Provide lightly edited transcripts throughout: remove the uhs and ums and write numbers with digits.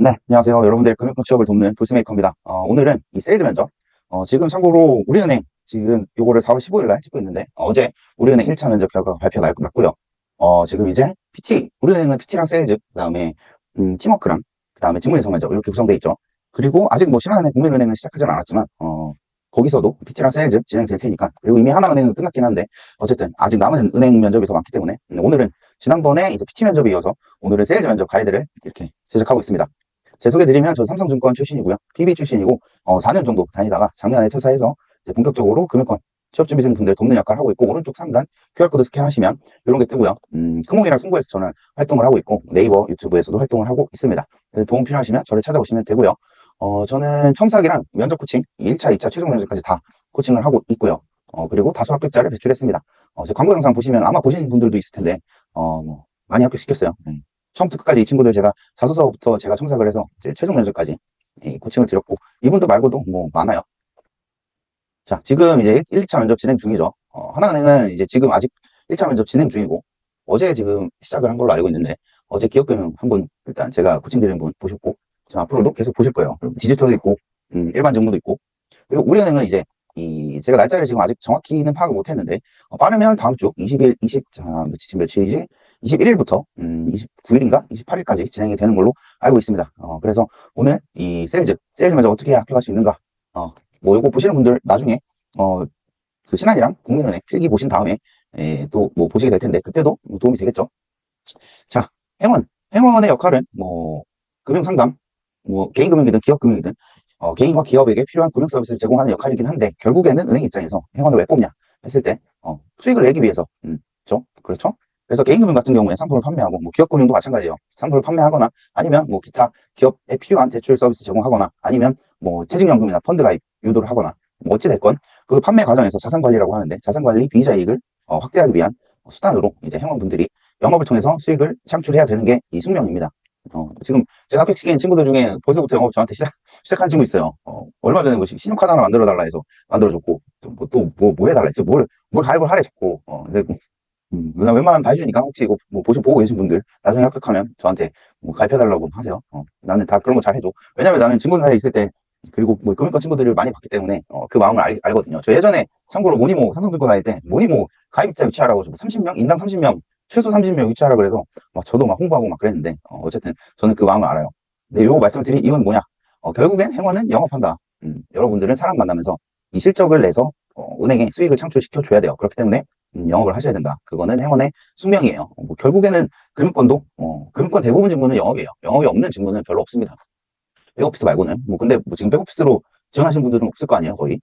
네, 안녕하세요. 여러분들 금융권 취업을 돕는 불스메이커입니다. 오늘은 이 세일즈 면접. 지금 참고로 우리은행 지금 요거를 4월 15일 날 찍고 있는데, 어제 우리은행 1차 면접 결과가 났고요. 지금 이제 우리은행은 PT랑 세일즈, 그 다음에, 팀워크랑, 그 다음에 직무인성 면접 이렇게 구성되어 있죠. 그리고 아직 뭐 신한은행, 국민은행은 시작하지는 않았지만, 거기서도 PT랑 세일즈 진행될 테니까, 그리고 이미 하나은행은 끝났긴 한데, 어쨌든 아직 남은 은행 면접이 더 많기 때문에, 오늘은 지난번에 이제 PT 면접에 이어서 오늘은 세일즈 면접 가이드를 이렇게 제작하고 있습니다. 제 소개드리면 저 삼성증권 출신이고요. PB 출신이고 4년 정도 다니다가 작년에 퇴사해서 이제 본격적으로 금융권 취업준비생 분들 돕는 역할을 하고 있고, 오른쪽 상단 QR코드 스캔하시면 이런 게 뜨고요. 크몽이랑 승부에서 저는 활동을 하고 있고, 네이버 유튜브에서도 활동을 하고 있습니다. 그래서 도움 필요하시면 저를 찾아오시면 되고요. 저는 첨삭이랑 면접 코칭 1차, 2차 최종 면접까지 다 코칭을 하고 있고요. 그리고 다수 합격자를 배출했습니다. 제 광고 영상 보시면 아마 보신 분들도 있을 텐데 뭐 많이 합격시켰어요. 네. 처음부터 끝까지 이 친구들 제가 자소서부터 제가 첨삭을 해서 이제 최종 면접까지 코칭을 드렸고, 이분도 말고도 뭐 많아요. 자, 지금 이제 1, 2차 면접 진행 중이죠. 하나은행은 이제 지금 아직 1차 면접 진행 중이고, 어제 지금 시작을 한 걸로 알고 있는데, 어제 기업금융 한 분 일단 제가 코칭 드리는 분 보셨고, 지금 앞으로도 계속 보실 거예요. 그리고 디지털도 있고, 일반 직무도 있고, 그리고 우리은행은 이제 제가 날짜를 지금 아직 정확히는 파악을 못 했는데, 빠르면 다음 주 20일, 자, 며칠이지? 21일부터 29일인가? 28일까지 진행이 되는 걸로 알고 있습니다. 그래서 오늘 이 세일즈 면접 어떻게 합격할 수 있는가? 뭐 요거 보시는 분들 나중에 그 신한이랑 국민은행 필기 보신 다음에 또 뭐 보시게 될 텐데, 그때도 뭐 도움이 되겠죠. 자, 행원의 역할은 뭐 금융 상담, 뭐 개인 금융이든 기업 금융이든 개인과 기업에게 필요한 금융 서비스를 제공하는 역할이긴 한데, 결국에는 은행 입장에서 행원을 왜 뽑냐 했을 때 수익을 내기 위해서, 그렇죠? 그래서 개인 금융 같은 경우에 상품을 판매하고, 뭐 기업 금융도 마찬가지예요. 상품을 판매하거나, 아니면 뭐 기타 기업에 필요한 대출 서비스 제공하거나, 아니면 뭐 퇴직연금이나 펀드 가입 유도를 하거나, 뭐 어찌됐건 그 판매 과정에서 자산 관리라고 하는데, 자산 관리 비이자 이익을 확대하기 위한 수단으로 이제 회원분들이 영업을 통해서 수익을 창출해야 되는 게 이 숙명입니다. 지금 제가 합격시킨 친구들 중에 벌써부터 영업 저한테 시작한 친구 있어요. 얼마 전에 뭐 신용카드 하나 만들어 달라 해서 만들어줬고, 뭐 해달라 했지? 뭘 가입을 하래, 자꾸. 근데 누나 웬만하면 다 해주니까, 혹시 이거 뭐 보고 계신 분들 나중에 합격하면 저한테 뭐 가입해달라고 하세요. 나는 다 그런 거 잘 해줘. 왜냐면 나는 친구 사이에 있을 때, 그리고 뭐 금융권 친구들을 많이 봤기 때문에 그 마음을 알거든요. 저 예전에 참고로 모니모 삼성증권 다닐 때 모니모 가입자 유치하라고 30명, 인당 30명, 최소 30명 유치하라 그래서 저도 막 홍보하고 막 그랬는데, 어쨌든 저는 그 마음을 알아요. 근데 요거 말씀을 드린 이유는 뭐냐? 결국엔 행원은 영업한다. 여러분들은 사람 만나면서 이 실적을 내서 은행에 수익을 창출시켜 줘야 돼요. 그렇기 때문에 영업을 하셔야 된다. 그거는 행원의 숙명이에요. 뭐 결국에는 금융권도 금융권 대부분 직무는 영업이에요. 영업이 없는 직무는 별로 없습니다. 백오피스 말고는. 뭐 근데 뭐 지금 백오피스로 지원하신 분들은 없을 거 아니에요, 거의.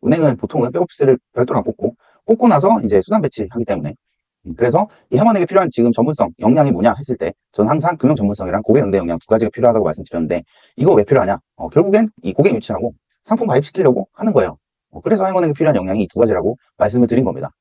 은행은 보통은 백오피스를 별도로 안 뽑고 나서 이제 수단 배치하기 때문에. 그래서 이 회원에게 필요한 지금 전문성, 역량이 뭐냐 했을 때, 저는 항상 금융 전문성이랑 고객 응대 역량 두 가지가 필요하다고 말씀드렸는데, 이거 왜 필요하냐? 결국엔 이 고객 유치하고 상품 가입시키려고 하는 거예요. 그래서 회원에게 필요한 역량이 이 두 가지라고 말씀을 드린 겁니다.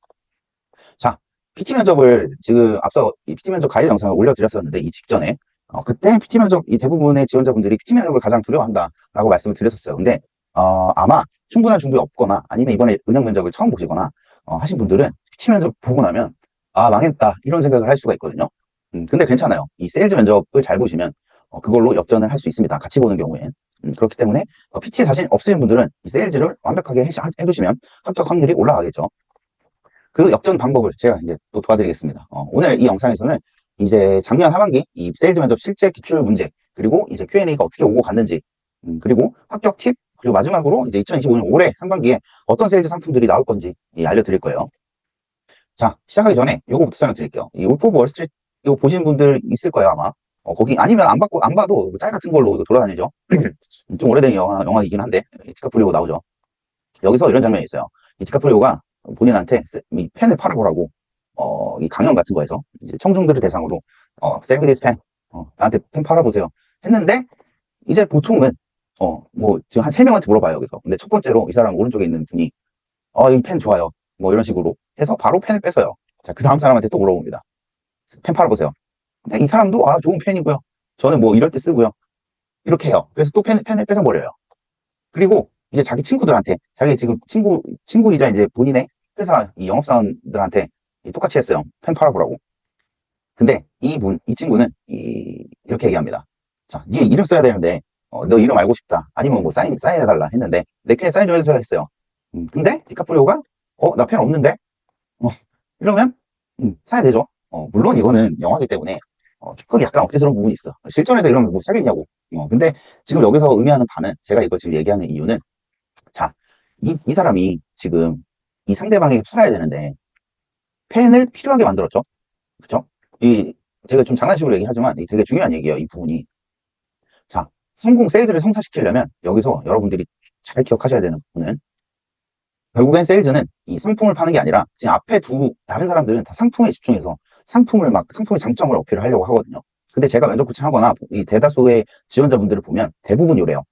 자, PT 면접을 지금 앞서 이 PT 면접 가이드 영상을 올려드렸었는데, 이 직전에 그때 PT 면접 이 대부분의 지원자분들이 PT 면접을 가장 두려워한다라고 말씀을 드렸었어요. 근데 아마 충분한 준비 없거나, 아니면 이번에 은행 면접을 처음 보시거나 하신 분들은 PT 면접 보고 나면 망했다 이런 생각을 할 수가 있거든요. 근데 괜찮아요. 이 세일즈 면접을 잘 보시면 그걸로 역전을 할 수 있습니다. 같이 보는 경우엔. 그렇기 때문에 PT에 자신 없으신 분들은 이 세일즈를 완벽하게 해두시면 합격 확률이 올라가겠죠. 그 역전 방법을 제가 이제 또 도와드리겠습니다. 오늘 이 영상에서는 이제 작년 하반기 이 세일즈 면접 실제 기출 문제, 그리고 이제 Q&A가 어떻게 오고 갔는지, 그리고 합격 팁, 그리고 마지막으로 이제 2025년 올해 상반기에 어떤 세일즈 상품들이 나올 건지 알려드릴 거예요. 자, 시작하기 전에 요거부터 설명드릴게요. 이 울프 오브 월스트리트 이거 보신 분들 있을 거예요, 아마. 거기 아니면 안 봐도 짤 같은 걸로 이거 돌아다니죠. 좀 오래된 영화이긴 한데 디카프리오 나오죠. 여기서 이런 장면이 있어요. 이 디카프리오가 본인한테 이 펜을 팔아보라고 이 강연 같은 거에서 이제 청중들을 대상으로 sell me this pen, 나한테 펜 팔아보세요 했는데, 이제 보통은 뭐 지금 한 3명한테 물어봐요, 여기서. 근데 첫 번째로 이 사람 오른쪽에 있는 분이 이 펜 좋아요, 뭐 이런 식으로 해서 바로 펜을 뺏어요. 자, 그 다음 사람한테 또 물어봅니다. 펜 팔아보세요. 근데 이 사람도 좋은 펜이고요, 저는 뭐 이럴 때 쓰고요, 이렇게 해요. 그래서 또 펜을 뺏어버려요. 그리고 이제 자기 친구들한테, 자기 지금 친구이자 이제 본인의 회사 이 영업사원들한테 똑같이 했어요. 펜 팔아보라고. 근데 이 친구는 이렇게 얘기합니다. 자, 네 이름 써야 되는데, 너 이름 알고 싶다. 아니면 뭐 사인해달라 했는데, 내 펜에 사인 좀 해주세요 했어요. 근데 디카프리오가, 나 펜 없는데? 어, 이러면, 사야 되죠. 물론 이거는 영화기 때문에, 조금 약간 억지스러운 부분이 있어. 실전에서 이러면 뭐 사겠냐고. 근데 지금 여기서 의미하는 바는, 제가 이걸 지금 얘기하는 이유는, 자, 이 사람이 지금 이 상대방에게 팔아야 되는데, 펜을 필요하게 만들었죠. 그쵸? 제가 좀 장난식으로 얘기하지만, 이게 되게 중요한 얘기예요, 이 부분이. 자, 성공 세일즈를 성사시키려면, 여기서 여러분들이 잘 기억하셔야 되는 부분은, 결국엔 세일즈는 이 상품을 파는 게 아니라 지금 앞에 다른 사람들은 다 상품에 집중해서 상품의 장점을 어필을 하려고 하거든요. 근데 제가 면접 코칭 하거나 이 대다수의 지원자분들을 보면 대부분 이래요.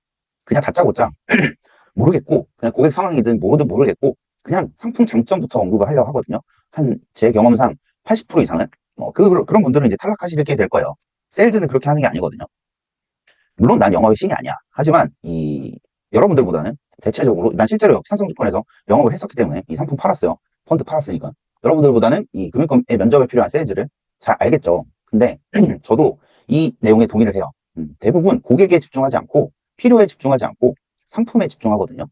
그냥 다짜고짜 모르겠고 그냥 고객 상황이든 뭐든 모르겠고 그냥 상품 장점부터 언급을 하려고 하거든요. 제 경험상 80% 이상은 그런 분들은 이제 탈락하시게 될 거예요. 세일즈는 그렇게 하는 게 아니거든요. 물론 난 영업의 신이 아니야. 하지만 여러분들보다는 대체적으로 난 실제로 삼성증권에서 영업을 했었기 때문에 이 상품 팔았어요. 펀드 팔았으니까. 여러분들보다는 이 금융권의 면접에 필요한 세일즈를 잘 알겠죠. 근데 저도 이 내용에 동의를 해요. 대부분 고객에 집중하지 않고 필요에 집중하지 않고 상품에 집중하거든요.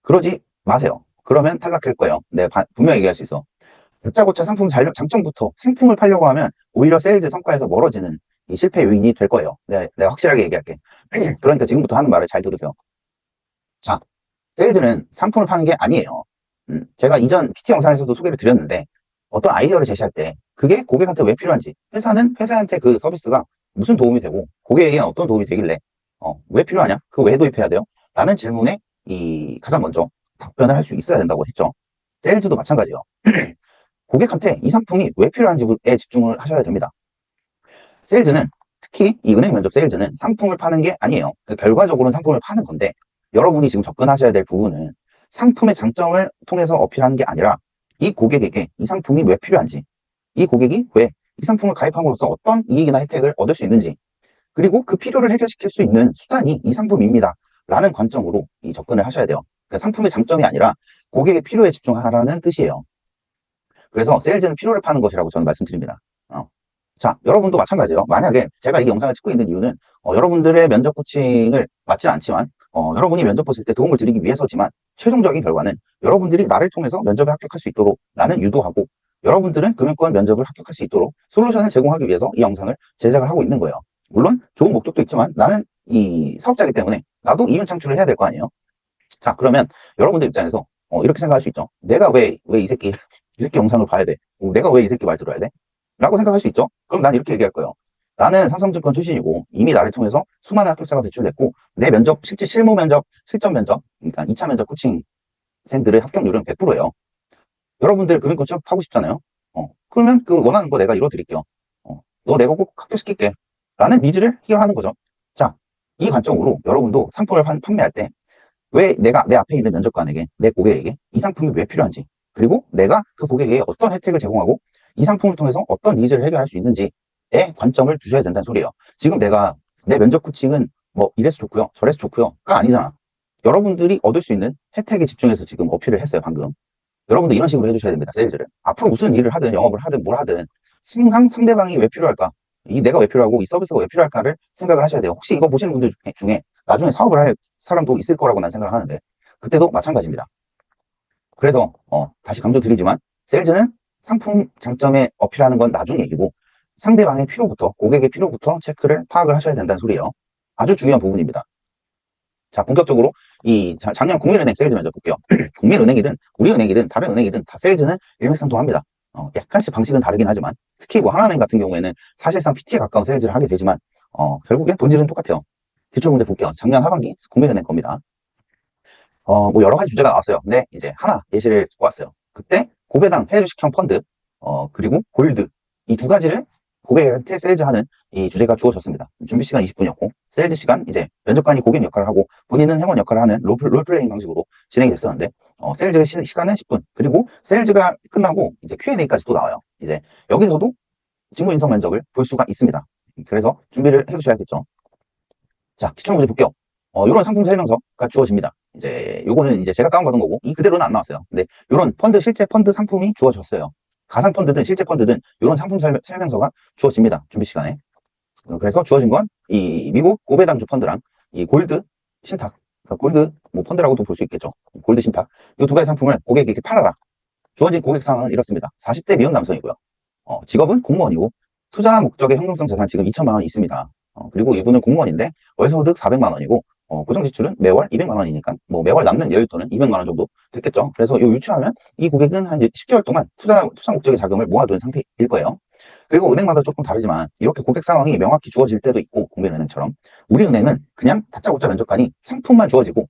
그러지 마세요. 그러면 탈락할 거예요. 내가 분명히 얘기할 수 있어. 다짜고짜 상품 장점부터 상품을 팔려고 하면 오히려 세일즈 성과에서 멀어지는 이 실패 요인이 될 거예요. 내가 확실하게 얘기할게. 그러니까 지금부터 하는 말을 잘 들으세요. 자, 세일즈는 상품을 파는 게 아니에요. 제가 이전 PT 영상에서도 소개를 드렸는데 어떤 아이디어를 제시할 때 그게 고객한테 왜 필요한지 회사는 회사한테 그 서비스가 무슨 도움이 되고 고객에게는 어떤 도움이 되길래 왜 필요하냐? 그거 왜 도입해야 돼요? 라는 질문에 가장 먼저 답변을 할 수 있어야 된다고 했죠. 세일즈도 마찬가지예요. 고객한테 이 상품이 왜 필요한지에 집중을 하셔야 됩니다. 세일즈는 특히 이 은행 면접 세일즈는 상품을 파는 게 아니에요. 결과적으로는 상품을 파는 건데 여러분이 지금 접근하셔야 될 부분은 상품의 장점을 통해서 어필하는 게 아니라 이 고객에게 이 상품이 왜 필요한지, 이 고객이 왜 이 상품을 가입함으로써 어떤 이익이나 혜택을 얻을 수 있는지, 그리고 그 필요를 해결시킬 수 있는 수단이 이 상품입니다. 라는 관점으로 접근을 하셔야 돼요. 그러니까 상품의 장점이 아니라 고객의 필요에 집중하라는 뜻이에요. 그래서 세일즈는 필요를 파는 것이라고 저는 말씀드립니다. 자, 여러분도 마찬가지예요. 만약에 제가 이 영상을 찍고 있는 이유는 여러분들의 면접 코칭을 맞지는 않지만 여러분이 면접 보실 때 도움을 드리기 위해서지만 최종적인 결과는 여러분들이 나를 통해서 면접에 합격할 수 있도록 나는 유도하고 여러분들은 금융권 면접을 합격할 수 있도록 솔루션을 제공하기 위해서 이 영상을 제작을 하고 있는 거예요. 물론 좋은 목적도 있지만 나는 이 사업자이기 때문에 나도 이윤 창출을 해야 될 거 아니에요. 자, 그러면 여러분들 입장에서 이렇게 생각할 수 있죠. 내가 왜 이 새끼 영상을 봐야 돼? 내가 왜 이 새끼 말 들어야 돼? 라고 생각할 수 있죠. 그럼 난 이렇게 얘기할 거예요. 나는 삼성증권 출신이고 이미 나를 통해서 수많은 합격자가 배출됐고 내 면접, 실제 실무 면접, 실전 면접, 그러니까 2차 면접 코칭생들의 합격률은 100%예요. 여러분들 금융권 취업하고 싶잖아요. 그러면 그 원하는 거 내가 이뤄드릴게요. 너 내가 꼭 합격시킬게. 라는 니즈를 해결하는 거죠. 자, 이 관점으로 여러분도 상품을 판매할 때 왜 내가 내 앞에 있는 면접관에게, 내 고객에게 이 상품이 왜 필요한지, 그리고 내가 그 고객에게 어떤 혜택을 제공하고 이 상품을 통해서 어떤 니즈를 해결할 수 있는지에 관점을 두셔야 된다는 소리예요. 지금 내가 내 면접 코칭은 뭐 이래서 좋고요, 저래서 좋고요가 아니잖아. 여러분들이 얻을 수 있는 혜택에 집중해서 지금 어필을 했어요, 방금. 여러분들 이런 식으로 해주셔야 됩니다, 세일즈를. 앞으로 무슨 일을 하든 영업을 하든 뭘 하든 항상 상대방이 왜 필요할까? 내가 왜 필요하고 이 서비스가 왜 필요할까를 생각을 하셔야 돼요. 혹시 이거 보시는 분들 중에 나중에 사업을 할 사람도 있을 거라고 난 생각을 하는데 그때도 마찬가지입니다. 그래서 다시 강조드리지만 세일즈는 상품 장점에 어필하는 건 나중 얘기고 상대방의 필요부터 고객의 필요부터 체크를 파악을 하셔야 된다는 소리예요. 아주 중요한 부분입니다. 자, 본격적으로 작년 국민은행 세일즈 면접 볼게요. 국민은행이든 우리은행이든 다른 은행이든 다 세일즈는 일맥상통합니다. 약간씩 방식은 다르긴 하지만 특히 뭐 하나은행 같은 경우에는 사실상 PT에 가까운 세일즈를 하게 되지만 결국엔 본질은 똑같아요. 기출문제 볼게요. 작년 하반기 국민은행 겁니다. 뭐 여러 가지 주제가 나왔어요. 근데 이제 하나 예시를 듣고 왔어요. 그때 고배당 해외주식형 펀드, 그리고 골드 이 두 가지를 고객한테 세일즈하는 이 주제가 주어졌습니다. 준비 시간 20분이었고 세일즈 시간 이제 면접관이 고객 역할을 하고 본인은 회원 역할을 하는 롤플레잉 방식으로 진행이 됐었는데 세일즈 시간은 10분 그리고 세일즈가 끝나고 이제 Q&A까지 또 나와요. 이제 여기서도 직무 인성 면접을 볼 수가 있습니다. 그래서 준비를 해두셔야겠죠. 자, 기출문제 볼게요. 이런 상품 설명서가 주어집니다. 이제 요거는 이제 제가 다운받은 거고 이 그대로는 안 나왔어요. 근데 이런 실제 펀드 상품이 주어졌어요. 가상 펀드든 실제 펀드든 이런 상품 설명서가 주어집니다. 준비 시간에. 그래서 주어진 건 이 미국 고배당주 펀드랑 이 골드 신탁, 그러니까 골드 뭐 펀드라고도 볼 수 있겠죠. 골드 신탁. 이 두 가지 상품을 고객에게 팔아라. 주어진 고객 사항은 이렇습니다. 40대 미혼 남성이고요. 직업은 공무원이고 투자 목적의 현금성 자산 지금 2천만 원이 있습니다. 그리고 이분은 공무원인데 월소득 400만 원이고 고정 지출은 매월 200만 원이니까 뭐 매월 남는 여윳돈은 200만 원 정도 됐겠죠. 그래서 이 유추하면 이 고객은 한 10개월 동안 투자 목적의 자금을 모아둔 상태일 거예요. 그리고 은행마다 조금 다르지만 이렇게 고객 상황이 명확히 주어질 때도 있고 국민은행처럼 우리 은행은 그냥 다짜고짜 면접관이 상품만 주어지고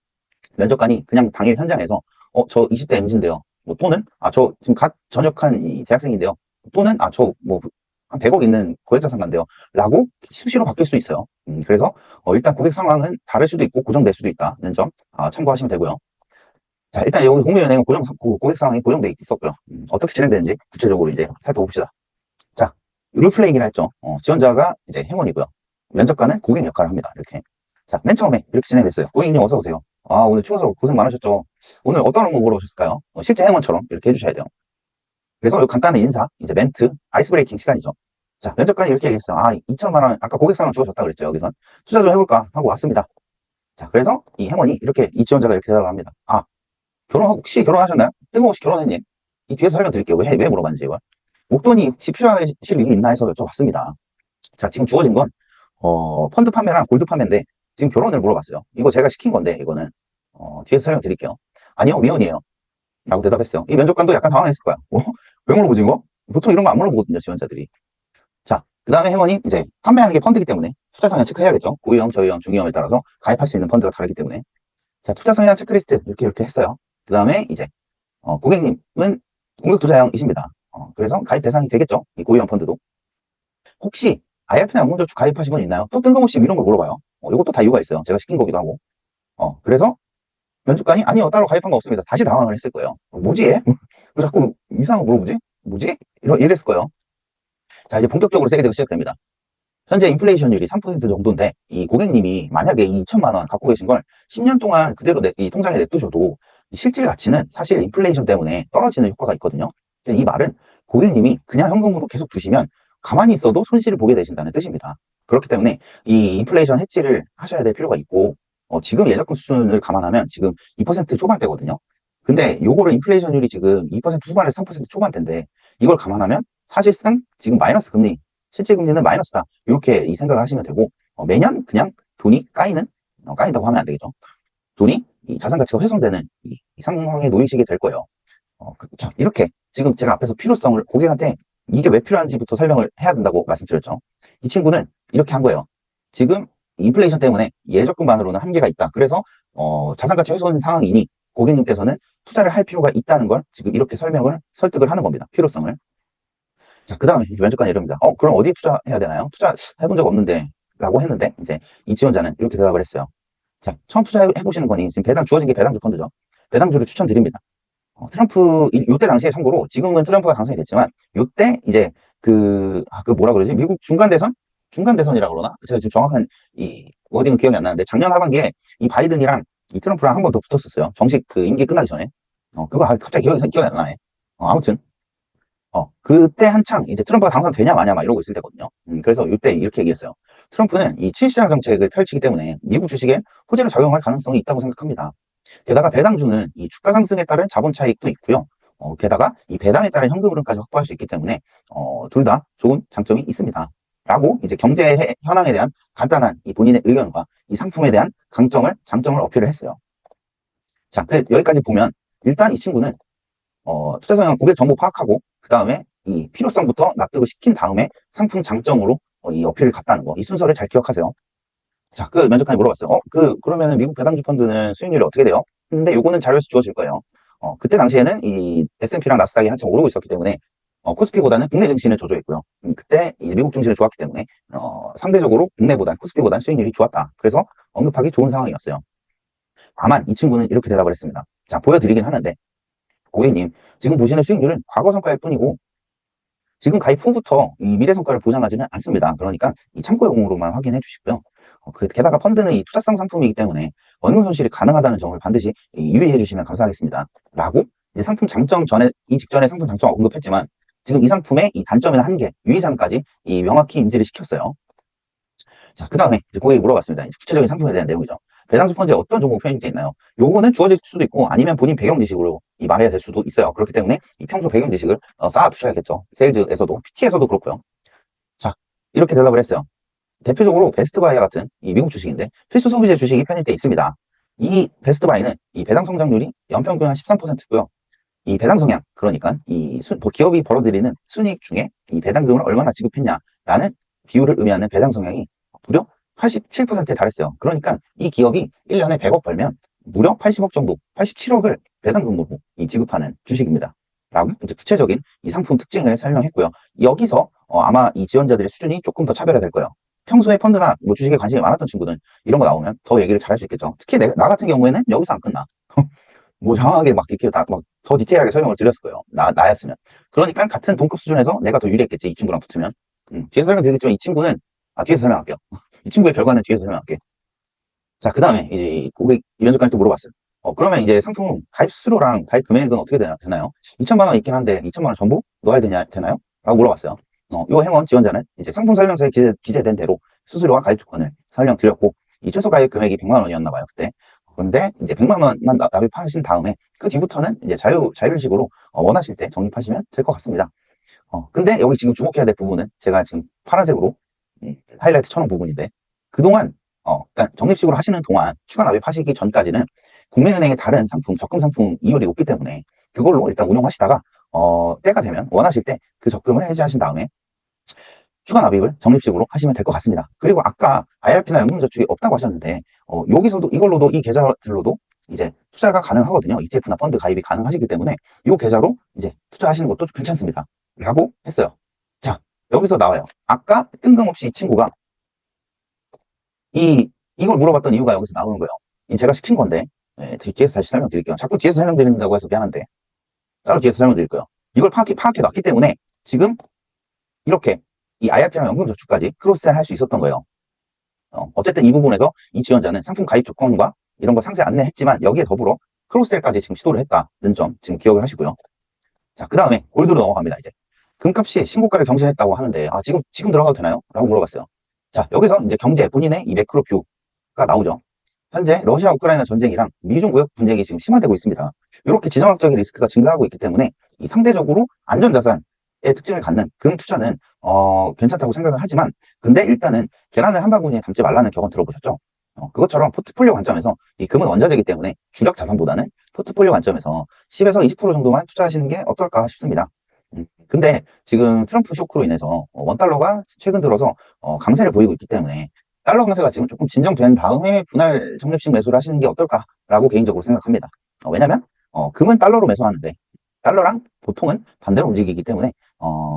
면접관이 그냥 당일 현장에서 저 20대 MZ인데요. 뭐 또는 저 지금 갓 전역한 이 대학생인데요. 또는 저 뭐 한 100억 있는 고액자산가인데요. 라고 수시로 바뀔 수 있어요. 그래서 일단 고객 상황은 다를 수도 있고 고정될 수도 있다는 점 참고하시면 되고요. 자, 일단 여기 국민은행은 고객 상황이 고정돼 있었고요. 어떻게 진행되는지 구체적으로 이제 살펴봅시다. 자, 롤플레잉이라 했죠. 지원자가 이제 행원이고요. 면접관은 고객 역할을 합니다. 이렇게. 자, 맨 처음에 이렇게 진행됐어요. 고객님 어서 오세요. 오늘 추워서 고생 많으셨죠? 오늘 어떤 업무 보러 오셨을까요? 실제 행원처럼 이렇게 해주셔야 돼요. 그래서 간단한 인사, 이제 멘트, 아이스 브레이킹 시간이죠. 자, 면접관이 이렇게 얘기했어요. 2천만 원, 아까 고객 상황 주어졌다 그랬죠. 여기선. 투자 좀 해볼까 하고 왔습니다. 자, 그래서 이 행원이 이렇게, 이 지원자가 이렇게 대답을 합니다. 혹시 결혼하셨나요? 뜬금없이 결혼했니? 이 뒤에서 설명드릴게요. 왜 물어봤는지 이걸. 목돈이 혹시 필요하실 일이 있나 해서 여쭤봤습니다. 자, 지금 주어진 건, 펀드 판매랑 골드 판매인데, 지금 결혼을 물어봤어요. 이거 제가 시킨 건데, 이거는, 뒤에서 설명드릴게요. 아니요, 미혼이에요. 라고 대답했어요. 이 면접관도 약간 당황했을 거야. 왜 물어보지, 이거? 보통 이런 거 안 물어보거든요, 지원자들이. 자, 그 다음에 행원이 이제 판매하는 게 펀드이기 때문에 투자 성향 체크해야겠죠. 고위험, 저위험, 중위험에 따라서 가입할 수 있는 펀드가 다르기 때문에. 자, 투자 성향 체크리스트 이렇게 했어요. 그 다음에 이제 고객님은 공격 투자형이십니다. 그래서 가입 대상이 되겠죠. 이 고위험 펀드도. 혹시 IRP나 연금저축 가입하신 분 있나요? 또 뜬금없이 이런 걸 물어봐요. 이것도 다 이유가 있어요. 제가 시킨 거기도 하고. 그래서 면접관이 아니요, 따로 가입한 거 없습니다. 다시 당황을 했을 거예요. 뭐지? 왜 자꾸 이상한 거 물어보지? 뭐지? 이랬을 거예요. 자, 이제 본격적으로 세게 되고 시작됩니다. 현재 인플레이션율이 3% 정도인데 이 고객님이 만약에 이 2천만 원 갖고 계신 걸 10년 동안 그대로 이 통장에 냅두셔도 실질 가치는 사실 인플레이션 때문에 떨어지는 효과가 있거든요. 이 말은 고객님이 그냥 현금으로 계속 두시면 가만히 있어도 손실을 보게 되신다는 뜻입니다. 그렇기 때문에 이 인플레이션 해지를 하셔야 될 필요가 있고 지금 예적금 수준을 감안하면 지금 2% 초반대거든요. 근데 요거를 인플레이션율이 지금 2% 후반에서 3% 초반대인데 이걸 감안하면 사실상 지금 마이너스 금리, 실제 금리는 마이너스다. 이렇게 이 생각을 하시면 되고 매년 그냥 돈이 까인다고 하면 안 되겠죠. 돈이 이 자산 가치가 훼손되는 이 상황에 놓이시게 될 거예요. 자, 이렇게 지금 제가 앞에서 필요성을 고객한테 이게 왜 필요한지부터 설명을 해야 된다고 말씀드렸죠. 이 친구는 이렇게 한 거예요. 지금 인플레이션 때문에 예적금만으로는 한계가 있다. 그래서 자산 가치 훼손 상황이니 고객님께서는 투자를 할 필요가 있다는 걸 지금 이렇게 설득을 하는 겁니다. 필요성을. 자, 그 다음에 면접관이 이럽니다. 그럼 어디에 투자해야 되나요? 투자해본 적 없는데, 라고 했는데, 이제 이 지원자는 이렇게 대답을 했어요. 자, 처음 투자해보시는 거니, 지금 주어진 게 배당주 펀드죠. 배당주를 추천드립니다. 요때 당시에 참고로, 지금은 트럼프가 당선이 됐지만, 요때 이제 뭐라 그러지? 미국 중간대선? 중간대선이라고 그러나? 제가 지금 정확한 이 워딩은 기억이 안 나는데, 작년 하반기에 이 바이든이랑 이 트럼프랑 한 번 더 붙었었어요. 정식 임기 끝나기 전에. 그거 갑자기 기억이 안 나네. 아무튼. 그때 한창 이제 트럼프가 당선되냐 마냐 막 이러고 있을 때거든요. 그래서 이때 이렇게 얘기했어요. 트럼프는 이 친시장 정책을 펼치기 때문에 미국 주식에 호재로 작용할 가능성이 있다고 생각합니다. 게다가 배당주는 이 주가 상승에 따른 자본 차익도 있고요. 게다가 이 배당에 따른 현금 흐름까지 확보할 수 있기 때문에 둘 다 좋은 장점이 있습니다. 라고 이제 경제 현황에 대한 간단한 이 본인의 의견과 이 상품에 대한 장점을 어필을 했어요. 자, 여기까지 보면 일단 이 친구는 투자 성향 고객 정보 파악하고 그 다음에 이 필요성부터 납득을 시킨 다음에 상품 장점으로 이 어필을 갔다는 거. 이 순서를 잘 기억하세요. 자, 그 면접관이 물어봤어요. 그러면은 미국 배당주 펀드는 수익률이 어떻게 돼요? 근데 요거는 자료에서 주어질 거예요. 그때 당시에는 이 S&P랑 나스닥이 한참 오르고 있었기 때문에 코스피보다는 국내 증시는 저조했고요. 그때 이 미국 증시는 좋았기 때문에 상대적으로 코스피보다는 수익률이 좋았다. 그래서 언급하기 좋은 상황이었어요. 다만 이 친구는 이렇게 대답을 했습니다. 자, 보여드리긴 하는데 고객님, 지금 보시는 수익률은 과거 성과일 뿐이고 지금 가입 후부터 이 미래 성과를 보장하지는 않습니다. 그러니까 이 참고용으로만 확인해 주시고요. 게다가 펀드는 이 투자성 상품이기 때문에 원금 손실이 가능하다는 점을 반드시 유의해 주시면 감사하겠습니다. 라고 이제 상품 장점 이 직전에 상품 장점 언급했지만 지금 이 상품의 이 단점이나 한계, 유의사항까지 이 명확히 인지를 시켰어요. 자, 그 다음에 이제 고객이 물어봤습니다. 이제 구체적인 상품에 대한 내용이죠. 배당주 펀드에 어떤 종목 표현이 되어 있나요? 요거는 주어질 수도 있고 아니면 본인 배경 지식으로 이 말해야 될 수도 있어요. 그렇기 때문에 이 평소 배경 지식을 쌓아 두셔야겠죠. 세일즈에서도, PT에서도 그렇고요. 자, 이렇게 대답을 했어요. 대표적으로 베스트바이와 같은 이 미국 주식인데 필수 소비재 주식이 편입되어 있습니다. 이 베스트바이는 이 배당 성장률이 연평균 한 13%고요. 이 배당 성향, 그러니까 기업이 벌어들이는 순이익 중에 이 배당금을 얼마나 지급했냐라는 비율을 의미하는 배당 성향이 무려 87%에 달했어요. 그러니까 이 기업이 1년에 100억 벌면 무려 80억 정도, 87억을 배당금으로 지급하는 주식입니다. 라고 이제 구체적인 이 상품 특징을 설명했고요. 여기서 아마 이 지원자들의 수준이 조금 더 차별화될 거예요. 평소에 펀드나 뭐 주식에 관심이 많았던 친구는 이런 거 나오면 더 얘기를 잘할 수 있겠죠. 특히 나 같은 경우에는 여기서 안 끝나. 뭐 장황하게 막 이렇게 더 디테일하게 설명을 드렸을 거예요. 나였으면. 그러니까 같은 동급 수준에서 내가 더 유리했겠지. 이 친구랑 붙으면. 뒤에서 설명드리겠지만 이 친구는, 뒤에서 설명할게요. 이 친구의 결과는 뒤에서 설명할게. 자, 그 다음에 이제 고객 면접관이 또 물어봤어요. 그러면 이제 상품 가입 수수료랑 가입 금액은 어떻게 되나요? 2천만 원 있긴 한데 2천만 원 전부 넣어야 되나요? 라고 물어봤어요. 요 행원 지원자는 이제 상품 설명서에 기재된 대로 수수료와 가입 조건을 설명드렸고, 이 최소 가입 금액이 100만 원이었나 봐요, 그때. 그런데 이제 100만 원만 납입하신 다음에 그 뒤부터는 이제 자율식으로 원하실 때 적립하시면 될 것 같습니다. 근데 여기 지금 주목해야 될 부분은 제가 지금 파란색으로 하이라이트 쳐놓은 부분인데, 그동안 그러니까 적립식으로 하시는 동안 추가 납입하시기 전까지는 국민은행의 다른 상품, 적금 상품 이율이 높기 때문에 그걸로 일단 운용하시다가 때가 되면 원하실 때 그 적금을 해지하신 다음에 추가 납입을 적립식으로 하시면 될 것 같습니다. 그리고 아까 IRP나 연금저축이 없다고 하셨는데 여기서도 이걸로도 이 계좌들로도 이제 투자가 가능하거든요. ETF나 펀드 가입이 가능하시기 때문에 이 계좌로 이제 투자하시는 것도 괜찮습니다. 라고 했어요. 자, 여기서 나와요. 아까 뜬금없이 이 친구가 이걸 물어봤던 이유가 여기서 나오는 거예요. 제가 시킨 건데, 뒤에서 다시 설명드릴게요. 자꾸 뒤에서 설명드린다고 해서 미안한데, 따로 뒤에서 설명드릴 거예요. 이걸 파악해 놨기 때문에 지금 이렇게 이 IRP랑 연금저축까지 크로스셀 할 수 있었던 거예요. 어쨌든 이 부분에서 이 지원자는 상품 가입 조건과 이런 거 상세히 안내했지만 여기에 더불어 크로스셀까지 지금 시도를 했다는 점 지금 기억을 하시고요. 자, 그 다음에 골드로 넘어갑니다, 이제. 금값이 신고가를 경신했다고 하는데, 지금 들어가도 되나요? 라고 물어봤어요. 자, 여기서 이제 본인의 이 매크로 뷰가 나오죠. 현재 러시아 우크라이나 전쟁이랑 미중 무역 분쟁이 지금 심화되고 있습니다. 이렇게 지정학적인 리스크가 증가하고 있기 때문에 이 상대적으로 안전자산의 특징을 갖는 금 투자는 괜찮다고 생각을 하지만, 근데 일단은 계란을 한 바구니에 담지 말라는 격언 들어보셨죠? 그것처럼 포트폴리오 관점에서 이 금은 원자재이기 때문에 주력 자산보다는 포트폴리오 관점에서 10에서 20% 정도만 투자하시는 게 어떨까 싶습니다. 근데 지금 트럼프 쇼크로 인해서 원달러가 최근 들어서 강세를 보이고 있기 때문에 달러 강세가 지금 조금 진정된 다음에 분할 적립식 매수를 하시는 게 어떨까라고 개인적으로 생각합니다. 왜냐면 금은 달러로 매수하는데 달러랑 보통은 반대로 움직이기 때문에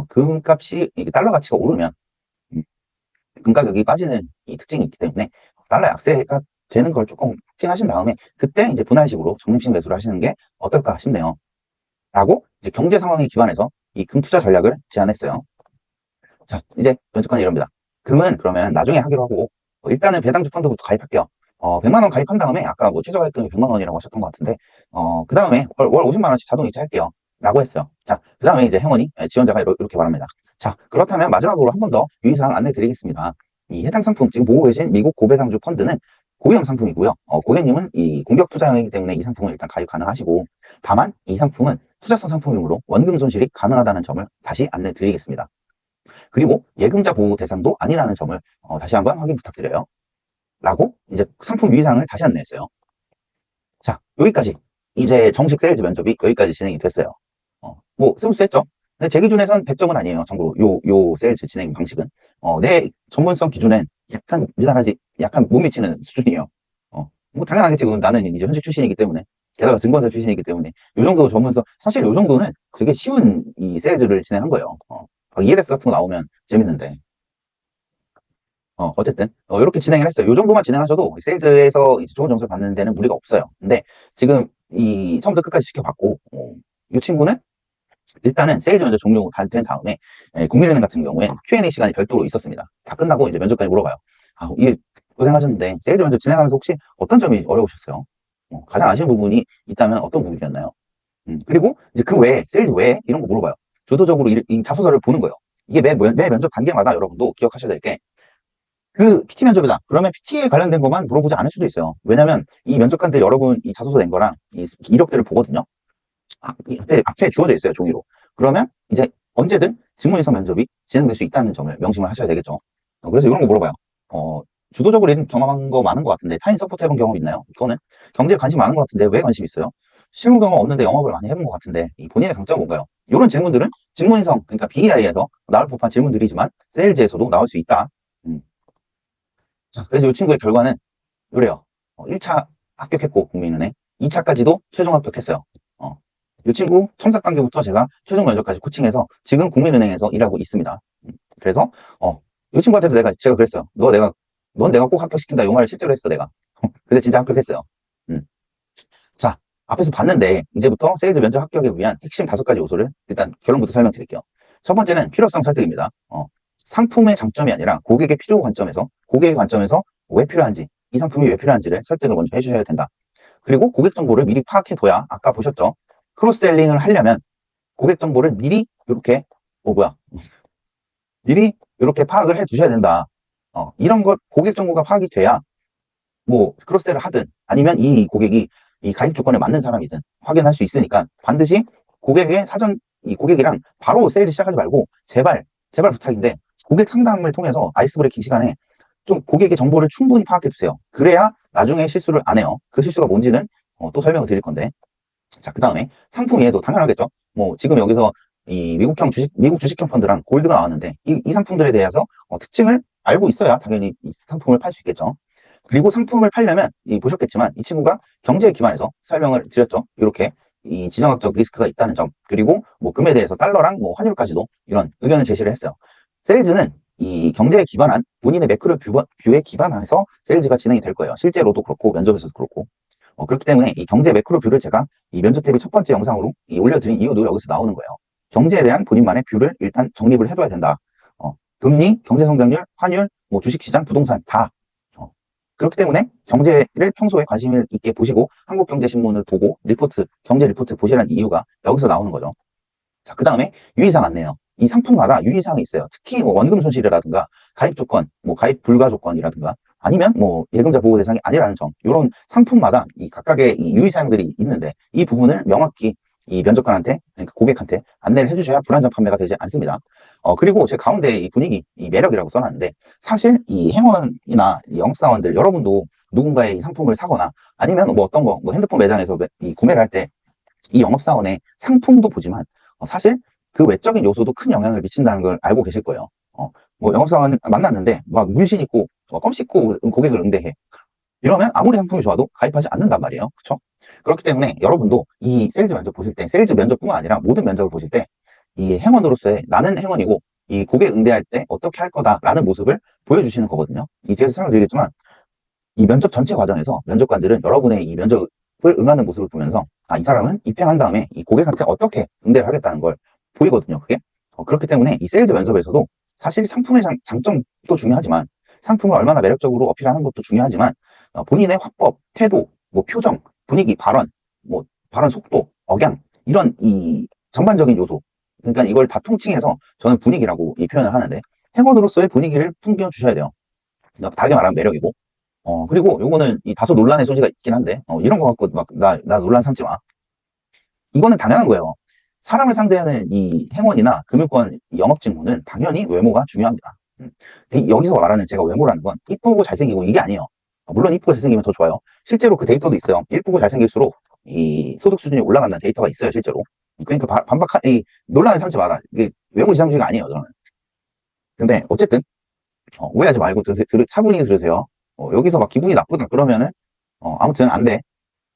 금값이 달러 가치가 오르면 금 가격이 빠지는 이 특징이 있기 때문에 달러 약세가 되는 걸 조금 확인하신 다음에 그때 이제 분할식으로 적립식 매수를 하시는 게 어떨까 싶네요. 라고 이제 경제 상황에 기반해서 이 금 투자 전략을 제안했어요. 자, 이제 면접관이 이럽니다. 금은 그러면 나중에 하기로 하고 일단은 배당주 펀드부터 가입할게요. 100만 원 가입한 다음에 아까 뭐 최저 가입금이 100만 원이라고 하셨던 것 같은데 그 다음에 월 50만 원씩 자동 이체할게요. 라고 했어요. 자, 그 다음에 이제 행원이 지원자가 이렇게 말합니다. 자, 그렇다면 마지막으로 한 번 더 유의사항 안내 드리겠습니다. 이 해당 상품, 지금 보고 계신 미국 고배당주 펀드는 고위험 상품이고요. 고객님은 이 공격 투자형이기 때문에 이 상품을 일단 가입 가능하시고, 다만 이 상품은 투자성 상품이므로 원금 손실이 가능하다는 점을 다시 안내 드리겠습니다. 그리고 예금자 보호 대상도 아니라는 점을 다시 한번 확인 부탁드려요. 라고 이제 상품 유의사항을 다시 안내했어요. 자, 여기까지 이제 정식 세일즈 면접이 여기까지 진행이 됐어요. 뭐 스무스했죠? 근데 제 기준에선 100점은 아니에요. 참고로 요 세일즈 진행 방식은 내 전문성 기준엔 약간 미달하지, 약간 못 미치는 수준이에요. 뭐 당연하겠지. 나는 이제 현직 출신이기 때문에, 게다가 증권사 출신이기 때문에 요 정도 전문성, 사실 요 정도는 되게 쉬운 이 세일즈를 진행한 거예요. ELS 같은 거 나오면 재밌는데. 어쨌든 이렇게 진행을 했어요. 요 정도만 진행하셔도 세일즈에서 이제 좋은 점수를 받는 데는 무리가 없어요. 근데 지금 이 처음부터 끝까지 지켜봤고 이 친구는 일단은 세일즈 면접 종료 된 다음에 국민은행 같은 경우에 Q&A 시간이 별도로 있었습니다. 다 끝나고 이제 면접관이 물어봐요. 이게 고생하셨는데 세일즈 면접 진행하면서 혹시 어떤 점이 어려우셨어요? 가장 아쉬운 부분이 있다면 어떤 부분이었나요? 그리고 이제 그 외에 세일즈 외에 이런 거 물어봐요. 주도적으로 이 자소서를 보는 거예요. 이게 매 면접 단계마다 여러분도 기억하셔야 될 게 그 PT 면접이다. 그러면 PT에 관련된 것만 물어보지 않을 수도 있어요. 왜냐면 이 면접관 때 여러분 이 자소서 낸 거랑 이 이력들을 보거든요. 이 앞에 주어져 있어요, 종이로. 그러면 이제 언제든 직무인사 면접이 진행될 수 있다는 점을 명심을 하셔야 되겠죠. 그래서 이런 거 물어봐요. 주도적으로 일은 경험한 거 많은 것 같은데 타인 서포트 해본 경험 있나요? 또는 경제에 관심 많은 것 같은데 왜 관심 있어요? 실무 경험 없는데 영업을 많이 해본 것 같은데 이 본인의 강점은 뭔가요? 이런 질문들은 직무인성, 그러니까 BEI에서 나올 법한 질문들이지만 세일즈에서도 나올 수 있다. 자, 그래서 이 친구의 결과는 이래요. 1차 합격했고 국민은행, 2차까지도 최종 합격했어요. 이 친구 청사 단계부터 제가 최종 면접까지 코칭해서 지금 국민은행에서 일하고 있습니다. 그래서 이 친구한테도 제가 그랬어요. 넌 내가 꼭 합격시킨다. 이 말을 실제로 했어, 내가. 근데 진짜 합격했어요. 음. 자, 앞에서 봤는데 이제부터 세일즈 면접 합격에 위한 핵심 5가지 요소를 일단 결론부터 설명드릴게요. 첫 번째는 필요성 설득입니다. 상품의 장점이 아니라 고객의 관점에서 왜 필요한지, 이 상품이 왜 필요한지를 설득을 먼저 해주셔야 된다. 그리고 고객 정보를 미리 파악해둬야, 아까 보셨죠? 크로스셀링을 하려면 고객 정보를 미리 이렇게 미리 이렇게 파악을 해두셔야 된다. 이런 걸 고객 정보가 파악이 돼야 뭐 크로스셀을 하든 아니면 이 고객이 이 가입 조건에 맞는 사람이든 확인할 수 있으니까 반드시 이 고객이랑 바로 세일즈 시작하지 말고 제발 부탁인데 고객 상담을 통해서 아이스 브레이킹 시간에 좀 고객의 정보를 충분히 파악해 주세요. 그래야 나중에 실수를 안 해요. 그 실수가 뭔지는 또 설명을 드릴 건데. 자, 그 다음에 상품 이해도 당연하겠죠. 뭐 지금 여기서 이 미국 주식형 펀드랑 골드가 나왔는데 이 상품들에 대해서 특징을 알고 있어야 당연히 이 상품을 팔 수 있겠죠. 그리고 상품을 팔려면 보셨겠지만 이 친구가 경제에 기반해서 설명을 드렸죠. 이렇게 이 지정학적 리스크가 있다는 점, 그리고 뭐 금에 대해서 달러랑 뭐 환율까지도 이런 의견을 제시를 했어요. 세일즈는 이 경제에 기반한 본인의 매크로 뷰에 기반해서 세일즈가 진행이 될 거예요. 실제로도 그렇고 면접에서도 그렇고. 그렇기 때문에 이 경제 매크로 뷰를 제가 이 면접 대비 첫 번째 영상으로 올려드린 이유도 여기서 나오는 거예요. 경제에 대한 본인만의 뷰를 일단 정립을 해둬야 된다. 금리, 경제 성장률, 환율, 뭐 주식시장, 부동산 다. 그렇기 때문에 경제를 평소에 관심 있게 보시고 한국경제신문을 보고 경제 리포트 보시라는 이유가 여기서 나오는 거죠. 자, 그 다음에 유의사항 안내요. 이 상품마다 유의사항이 있어요. 특히 뭐 원금 손실이라든가 가입 조건, 뭐 가입 불가 조건이라든가 아니면 뭐 예금자 보호 대상이 아니라는 점, 이런 상품마다 이 각각의 이 유의사항들이 있는데 이 부분을 명확히 이 면접관한테, 그러니까 고객한테 안내를 해주셔야 불안전 판매가 되지 않습니다. 그리고 제 가운데 이 분위기, 이 매력이라고 써놨는데 사실 이 행원이나 이 영업사원들 여러분도 누군가의 이 상품을 사거나 아니면 뭐 어떤 거, 뭐 핸드폰 매장에서 이 구매를 할 때 이 영업사원의 상품도 보지만 사실 그 외적인 요소도 큰 영향을 미친다는 걸 알고 계실 거예요. 뭐 영업사원 만났는데 막 문신 있고 껌 씹고 고객을 응대해. 이러면 아무리 상품이 좋아도 가입하지 않는단 말이에요. 그렇죠? 그렇기 때문에 여러분도 이 세일즈 면접 보실 때, 세일즈 면접뿐만 아니라 모든 면접을 보실 때 이 행원으로서의 나는 행원이고 이 고객 응대할 때 어떻게 할 거다라는 모습을 보여주시는 거거든요. 이 뒤에서 설명드리겠지만 이 면접 전체 과정에서 면접관들은 여러분의 이 면접을 응하는 모습을 보면서 이 사람은 입행한 다음에 이 고객한테 어떻게 응대를 하겠다는 걸 보이거든요. 그게. 그렇기 때문에 이 세일즈 면접에서도 사실 상품의 장점도 중요하지만 상품을 얼마나 매력적으로 어필하는 것도 중요하지만 본인의 화법, 태도, 뭐 표정, 분위기, 뭐 발언 속도, 억양 이런 이 전반적인 요소, 그러니까 이걸 다 통칭해서 저는 분위기라고 이 표현을 하는데 행원으로서의 분위기를 풍겨주셔야 돼요. 그러니까 다르게 말하면 매력이고 그리고 요거는 이 다소 논란의 소지가 있긴 한데 이런 거 갖고 막 나 논란 삼지 마. 이거는 당연한 거예요. 사람을 상대하는 이 행원이나 금융권 영업 직무는 당연히 외모가 중요합니다. 여기서 말하는 제가 외모라는 건 이쁘고 잘생기고 이게 아니에요. 물론 이쁘고 잘생기면 더 좋아요. 실제로 그 데이터도 있어요. 이쁘고 잘생길수록 이 소득 수준이 올라간다는 데이터가 있어요, 실제로. 그러니까 이 논란을 삼지 마라. 이게 외모 지상주의가 아니에요, 저는. 근데 어쨌든 오해하지 말고 차분히 들으세요. 여기서 막 기분이 나쁘다 그러면은 아무튼 안 돼.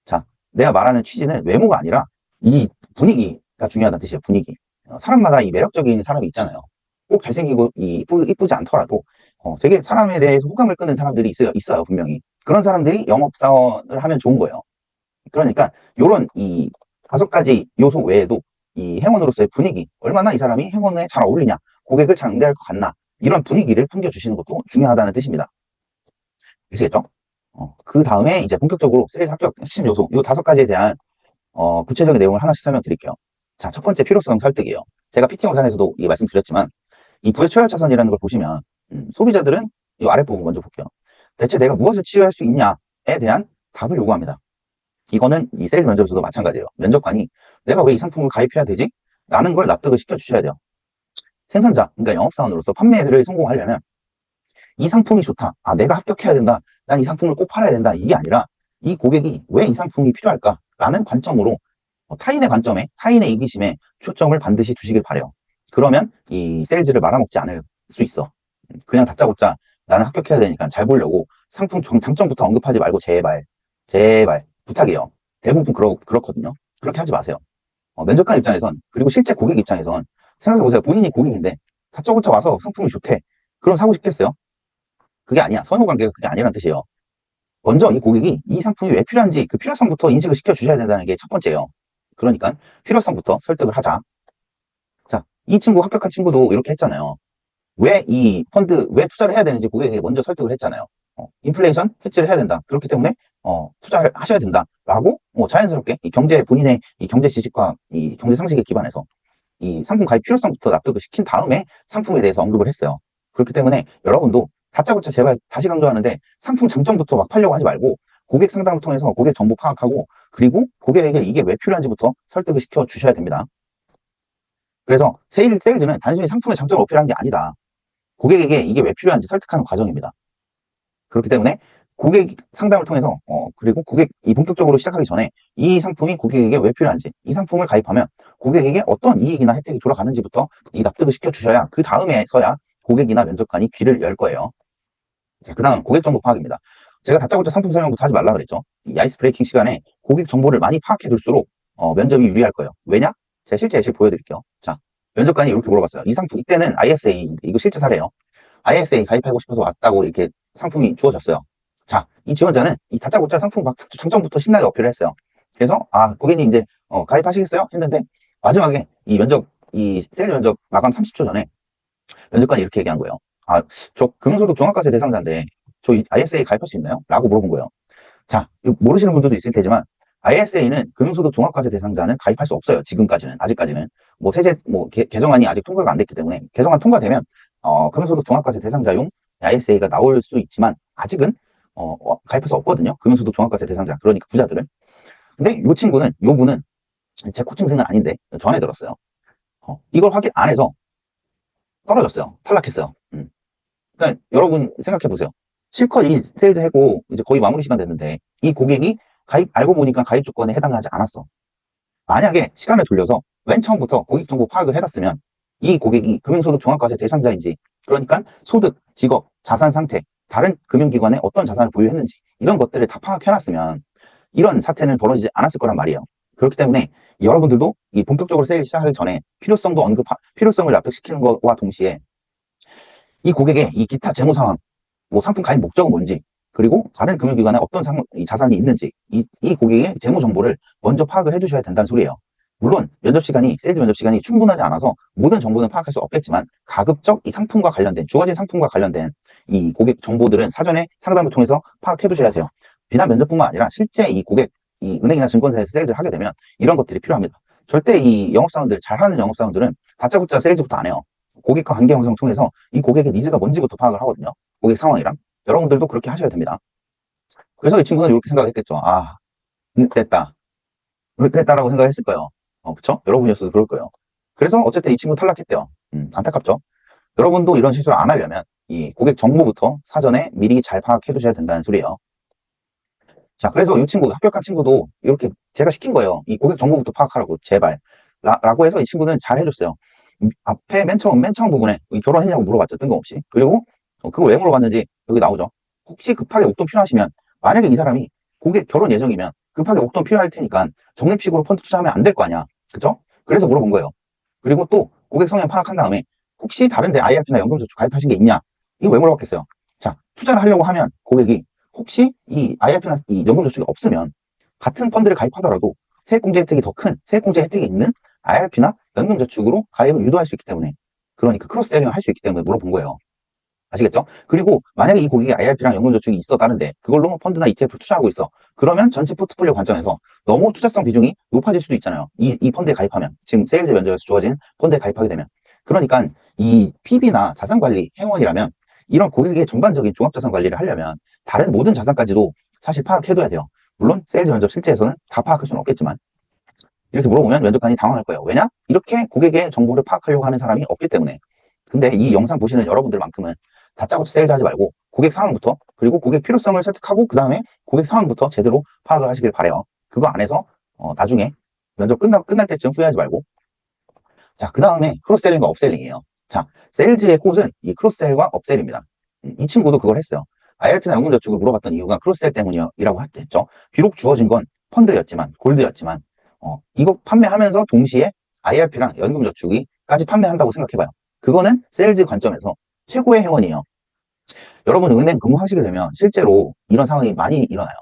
자, 내가 말하는 취지는 외모가 아니라 이 분위기가 중요하다는 뜻이에요. 분위기. 사람마다 이 매력적인 사람이 있잖아요. 꼭 잘생기고 이쁘지 않더라도 되게 사람에 대해서 호감을 끄는 사람들이 있어요, 분명히. 그런 사람들이 영업사원을 하면 좋은 거예요. 그러니까 요런 이 5가지 요소 외에도 이 행원으로서의 분위기, 얼마나 이 사람이 행원에 잘 어울리냐, 고객을 잘 응대할 것 같나, 이런 분위기를 풍겨주시는 것도 중요하다는 뜻입니다. 아시겠죠? 그 다음에 이제 본격적으로 세일즈 합격 핵심 요소, 요 5가지에 대한 구체적인 내용을 하나씩 설명드릴게요. 자, 첫 번째 필요성 설득이에요. 제가 PT 영상에서도 말씀드렸지만 이 부의 초열 차선이라는 걸 보시면 소비자들은 이 아랫부분 먼저 볼게요. 대체 내가 무엇을 치유할 수 있냐에 대한 답을 요구합니다. 이거는 이 세일즈 면접에서도 마찬가지예요. 면접관이 내가 왜 이 상품을 가입해야 되지? 라는 걸 납득을 시켜주셔야 돼요. 생산자, 그러니까 영업사원으로서 판매를 성공하려면 이 상품이 좋다. 아, 내가 합격해야 된다. 난 이 상품을 꼭 팔아야 된다. 이게 아니라 이 고객이 왜 이 상품이 필요할까? 라는 관점으로 타인의 관점에, 타인의 이기심에 초점을 반드시 두시길 바래요. 그러면 이 세일즈를 말아먹지 않을 수 있어. 그냥 다짜고짜 나는 합격해야 되니까 잘 보려고 상품 장점부터 언급하지 말고 제발, 제발 부탁이에요. 대부분 그렇거든요. 그렇게 하지 마세요. 면접관 입장에선, 그리고 실제 고객 입장에선 생각해보세요. 본인이 고객인데 다짜고짜 와서 상품이 좋대. 그럼 사고 싶겠어요? 그게 아니야. 선후 관계가 그게 아니란 뜻이에요. 먼저 이 고객이 이 상품이 왜 필요한지 그 필요성부터 인식을 시켜주셔야 된다는 게 첫 번째예요. 그러니까 필요성부터 설득을 하자. 자, 이 친구 합격한 친구도 이렇게 했잖아요. 왜 이 펀드, 왜 투자를 해야 되는지 고객에게 먼저 설득을 했잖아요. 인플레이션 해지를 해야 된다. 그렇기 때문에 투자를 하셔야 된다. 라고 자연스럽게 이 본인의 이 경제 지식과 이 경제 상식에 기반해서 이 상품 가입 필요성부터 납득을 시킨 다음에 상품에 대해서 언급을 했어요. 그렇기 때문에 여러분도 다짜고짜 제발 다시 강조하는데 상품 장점부터 막 팔려고 하지 말고 고객 상담을 통해서 고객 정보 파악하고 그리고 고객에게 이게 왜 필요한지부터 설득을 시켜 주셔야 됩니다. 그래서 세일즈는 단순히 상품의 장점을 어필하는 게 아니다. 고객에게 이게 왜 필요한지 설득하는 과정입니다. 그렇기 때문에 고객 상담을 통해서 그리고 고객이 본격적으로 시작하기 전에 이 상품이 고객에게 왜 필요한지, 이 상품을 가입하면 고객에게 어떤 이익이나 혜택이 돌아가는지부터 이 납득을 시켜주셔야 그 다음에서야 고객이나 면접관이 귀를 열 거예요. 자, 그 다음 고객 정보 파악입니다. 제가 다짜고짜 상품 설명부터 하지 말라 그랬죠. 이 아이스 브레이킹 시간에 고객 정보를 많이 파악해 둘수록 면접이 유리할 거예요. 왜냐? 제가 실제 예시 보여드릴게요. 자, 면접관이 이렇게 물어봤어요. 이 상품, 이때는 ISA, 이거 실제 사례예요. ISA 가입하고 싶어서 왔다고 이렇게 상품이 주어졌어요. 자, 이 지원자는 이 다짜고짜 상품 막 장점부터 신나게 어필을 했어요. 그래서 고객님 이제 가입하시겠어요? 했는데 마지막에 이 세일 면접 마감 30초 전에 면접관이 이렇게 얘기한 거예요. 저 금융소득 종합과세 대상자인데 저 ISA 가입할 수 있나요? 라고 물어본 거예요. 자, 모르시는 분들도 있을 테지만 ISA는 금융소득 종합과세 대상자는 가입할 수 없어요. 지금까지는, 아직까지는. 세제, 개정안이 아직 통과가 안 됐기 때문에 개정안 통과되면 금융소득 종합과세 대상자용 ISA가 나올 수 있지만 아직은 가입할 수 없거든요. 금융소득 종합과세 대상자, 그러니까 부자들은. 근데 요 분은 제 코칭생은 아닌데 전에 들었어요. 이걸 확인 안 해서 떨어졌어요. 탈락했어요. 그러니까 여러분 생각해 보세요. 실컷 이 세일즈 하고 이제 거의 마무리 시간 됐는데 이 고객이 알고 보니까 가입 조건에 해당하지 않았어. 만약에 시간을 돌려서 맨 처음부터 고객 정보 파악을 해놨으면 이 고객이 금융소득 종합과세 대상자인지, 그러니까 소득, 직업, 자산 상태, 다른 금융기관에 어떤 자산을 보유했는지 이런 것들을 다 파악해놨으면 이런 사태는 벌어지지 않았을 거란 말이에요. 그렇기 때문에 여러분들도 이 본격적으로 세일 시작하기 전에 필요성을 납득시키는 것과 동시에 이 고객의 이 기타 재무 상황, 상품 가입 목적은 뭔지, 그리고 다른 금융기관에 어떤 자산이 있는지, 이 고객의 재무 정보를 먼저 파악을 해주셔야 된다는 소리예요. 물론 세일즈 면접 시간이 충분하지 않아서 모든 정보는 파악할 수 없겠지만 가급적 이 상품과 관련된, 주어진 상품과 관련된 이 고객 정보들은 사전에 상담을 통해서 파악해 두셔야 돼요. 비단 면접뿐만 아니라 실제 이 은행이나 증권사에서 세일즈를 하게 되면 이런 것들이 필요합니다. 절대 이 잘하는 영업사원들은 다짜고짜 세일즈부터 안 해요. 고객과 관계 형성을 통해서 이 고객의 니즈가 뭔지부터 파악을 하거든요. 고객 상황이랑. 여러분들도 그렇게 하셔야 됩니다. 그래서 이 친구는 이렇게 생각을 했겠죠. 됐다라고 생각했을 거예요. 그쵸? 여러분이었어도 그럴 거예요. 그래서 어쨌든 이 친구 탈락했대요. 안타깝죠? 여러분도 이런 실수를 안 하려면 이 고객 정보부터 사전에 미리 잘 파악해 두셔야 된다는 소리예요. 자, 그래서 이 친구, 합격한 친구도 이렇게 제가 시킨 거예요. 이 고객 정보부터 파악하라고, 제발. 라고 해서 이 친구는 잘 해줬어요. 앞에 맨 처음 부분에 결혼했냐고 물어봤죠. 뜬금없이. 그리고 그거 왜 물어봤는지 여기 나오죠. 혹시 급하게 용돈 필요하시면, 만약에 이 사람이 고객 결혼 예정이면 급하게 용돈 필요할 테니까 적립식으로 펀드 투자하면 안 될 거 아니야. 그쵸? 그래서 물어본 거예요. 그리고 또 고객 성향 파악한 다음에 혹시 다른데 IRP나 연금저축 가입하신 게 있냐? 이거 왜 물어봤겠어요? 자, 투자를 하려고 하면 고객이 혹시 이 IRP나 이 연금저축이 없으면 같은 펀드를 가입하더라도 세액공제 혜택이 더 큰, 세액공제 혜택이 있는 IRP나 연금저축으로 가입을 유도할 수 있기 때문에, 그러니까 크로스셀링을 할 수 있기 때문에 물어본 거예요. 아시겠죠? 그리고 만약에 이 고객이 IRP랑 연금저축이 있어 다른데 그걸로 펀드나 ETF를 투자하고 있어. 그러면 전체 포트폴리오 관점에서 너무 투자성 비중이 높아질 수도 있잖아요. 이 펀드에 가입하면, 지금 세일즈 면접에서 주어진 펀드에 가입하게 되면. 그러니까 이 PB나 자산관리 회원이라면 이런 고객의 전반적인 종합자산 관리를 하려면 다른 모든 자산까지도 사실 파악해둬야 돼요. 물론 세일즈 면접 실제에서는 다 파악할 수는 없겠지만 이렇게 물어보면 면접관이 당황할 거예요. 왜냐? 이렇게 고객의 정보를 파악하려고 하는 사람이 없기 때문에. 근데 이 영상 보시는 여러분들만큼은 다짜고짜 세일즈 하지 말고 고객 상황부터, 그리고 고객 필요성을 설득하고 그 다음에 고객 상황부터 제대로 파악을 하시길 바래요. 그거 안에서 나중에 면접 끝날 때쯤 후회하지 말고. 자, 그 다음에 크로스셀링과 업셀링이에요. 자, 세일즈의 꽃은 이 크로스셀과 업셀입니다. 이 친구도 그걸 했어요. IRP나 연금저축을 물어봤던 이유가 크로스셀 때문이라고 했죠. 비록 주어진 건 펀드였지만, 골드였지만, 이거 판매하면서 동시에 IRP랑 연금저축이까지 판매한다고 생각해봐요. 그거는 세일즈 관점에서 최고의 행운이에요. 여러분 은행 근무하시게 되면 실제로 이런 상황이 많이 일어나요.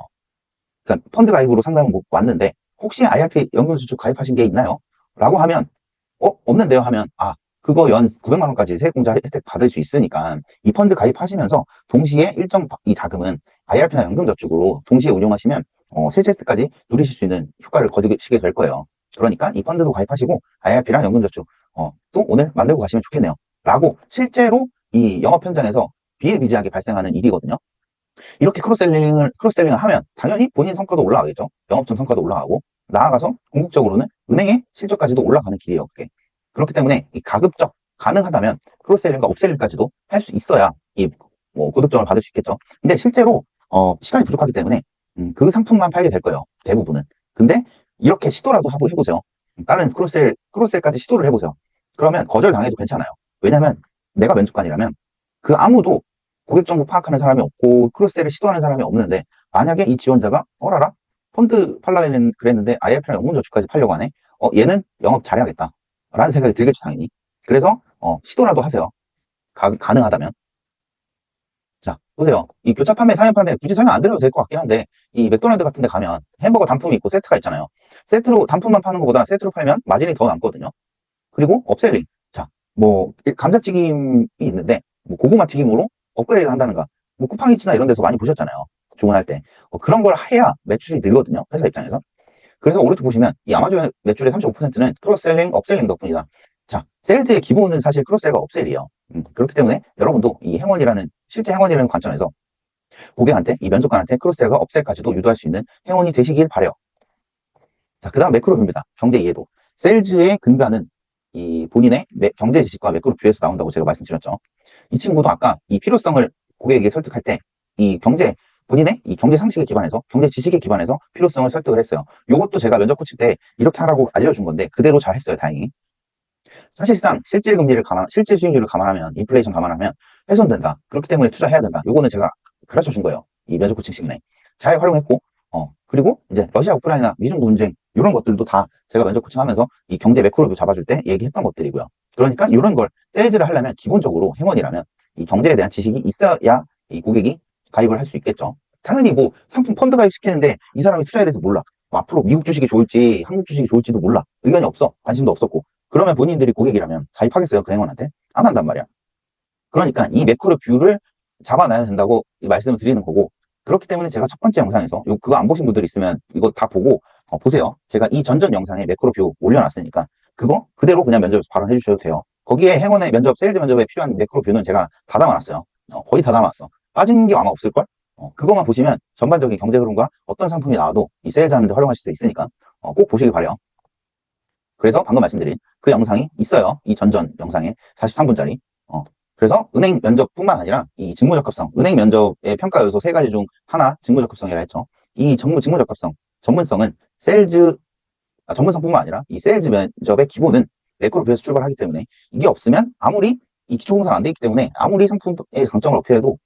그러니까 펀드 가입으로 상담을 왔는데 혹시 IRP 연금저축 가입하신 게 있나요? 라고 하면 없는데요 하면 그거 연 900만 원까지 세액공제 혜택 받을 수 있으니까 이 펀드 가입하시면서 동시에 일정 이 자금은 IRP나 연금저축으로 동시에 운용하시면 세제 혜택까지 누리실 수 있는 효과를 거두시게 될 거예요. 그러니까 이 펀드도 가입하시고 IRP랑 연금저축 또 오늘 만들고 가시면 좋겠네요. 라고 실제로 이 영업 현장에서 비일비재하게 발생하는 일이거든요. 이렇게 크로스셀링을 하면 당연히 본인 성과도 올라가겠죠. 영업점 성과도 올라가고 나아가서 궁극적으로는 은행의 실적까지도 올라가는 길이에요. 그게. 그렇기 때문에 이 가급적 가능하다면 크로스셀링과 업셀링까지도 할 수 있어야 이 고득점을 받을 수 있겠죠. 근데 실제로 시간이 부족하기 때문에 그 상품만 팔게 될 거예요. 대부분은. 근데 이렇게 시도라도 하고 해보세요. 다른 크로스셀까지 시도를 해보세요. 그러면 거절당해도 괜찮아요. 왜냐면 내가 면접관이라면 그 아무도 고객 정보 파악하는 사람이 없고 크로스셀을 시도하는 사람이 없는데 만약에 이 지원자가 어라라 펀드 팔라 그랬는데 IF랑 연금저축까지 팔려고 하네. 얘는 영업 잘해야겠다 라는 생각이 들겠죠 당연히. 그래서 시도라도 하세요. 가능하다면. 자 보세요. 이 교차 판매, 상해 판매 굳이 설명 안 드려도 될 것 같긴 한데 이 맥도날드 같은 데 가면 햄버거 단품이 있고 세트가 있잖아요. 세트로 단품만 파는 것보다 세트로 팔면 마진이 더 남거든요. 그리고 업셀링. 자, 감자튀김이 있는데, 고구마 튀김으로 업그레이드 한다는가. 쿠팡이츠나 이런 데서 많이 보셨잖아요. 주문할 때. 그런 걸 해야 매출이 늘거든요. 회사 입장에서. 그래서 오른쪽 보시면 이 아마존 매출의 35%는 크로스셀링, 업셀링 덕분이다. 자, 세일즈의 기본은 사실 크로스셀과 업셀이에요. 그렇기 때문에 여러분도 이 실제 행원이라는 관점에서 고객한테, 이 면접관한테 크로스셀과 업셀까지도 유도할 수 있는 행원이 되시길 바래요. 자, 그 다음 매크로뷰입니다. 경제 이해도. 세일즈의 근간은 이 본인의 경제 지식과 매크로 뷰에서 나온다고 제가 말씀드렸죠. 이 친구도 아까 이 필요성을 고객에게 설득할 때 이 본인의 이 경제 상식에 기반해서, 경제 지식에 기반해서 필요성을 설득을 했어요. 이것도 제가 면접 코칭 때 이렇게 하라고 알려준 건데 그대로 잘 했어요. 다행히. 사실상 실질 수익률을 감안하면, 인플레이션 감안하면 훼손된다. 그렇기 때문에 투자해야 된다. 요거는 제가 가르쳐 준 거예요. 이 면접 코칭 시간에. 잘 활용했고, 그리고 이제 러시아 우크라이나 미중 분쟁 이런 것들도 다 제가 면접 코칭하면서 이 경제 매크로도 잡아줄 때 얘기했던 것들이고요. 그러니까 이런 걸 세일즈를 하려면 기본적으로 행원이라면 이 경제에 대한 지식이 있어야 이 고객이 가입을 할 수 있겠죠. 당연히 상품 펀드 가입 시키는데 이 사람이 투자에 대해서 몰라. 앞으로 미국 주식이 좋을지 한국 주식이 좋을지도 몰라. 의견이 없어. 관심도 없었고. 그러면 본인들이 고객이라면 가입하겠어요? 그 행원한테? 안 한단 말이야. 그러니까 이 매크로 뷰를 잡아놔야 된다고 말씀을 드리는 거고, 그렇기 때문에 제가 첫 번째 영상에서 그거 안 보신 분들 있으면 이거 다 보고 보세요. 제가 이 전전 영상에 매크로 뷰 올려놨으니까 그거 그대로 그냥 면접에서 발언해 주셔도 돼요. 거기에 행원의 세일즈 면접에 필요한 매크로 뷰는 제가 다 담아놨어요. 거의 다 담아놨어. 빠진 게 아마 없을걸? 그것만 보시면 전반적인 경제 흐름과 어떤 상품이 나와도 이 세일즈 하는데 활용하실 수 있으니까 꼭 보시기 바래요. 그래서 방금 말씀드린 그 영상이 있어요. 이 전전 영상에 43분짜리. 그래서 은행 면접뿐만 아니라 이 직무적합성, 은행 면접의 평가 요소 3가지 중 하나 직무적합성이라 했죠. 이 직무적합성, 전문성은 전문성뿐만 아니라 이 세일즈 면접의 기본은 매크로 뷰에서 출발하기 때문에 이게 없으면 아무리 이 기초공사가 안 돼 있기 때문에 아무리 상품의 강점을 어필해도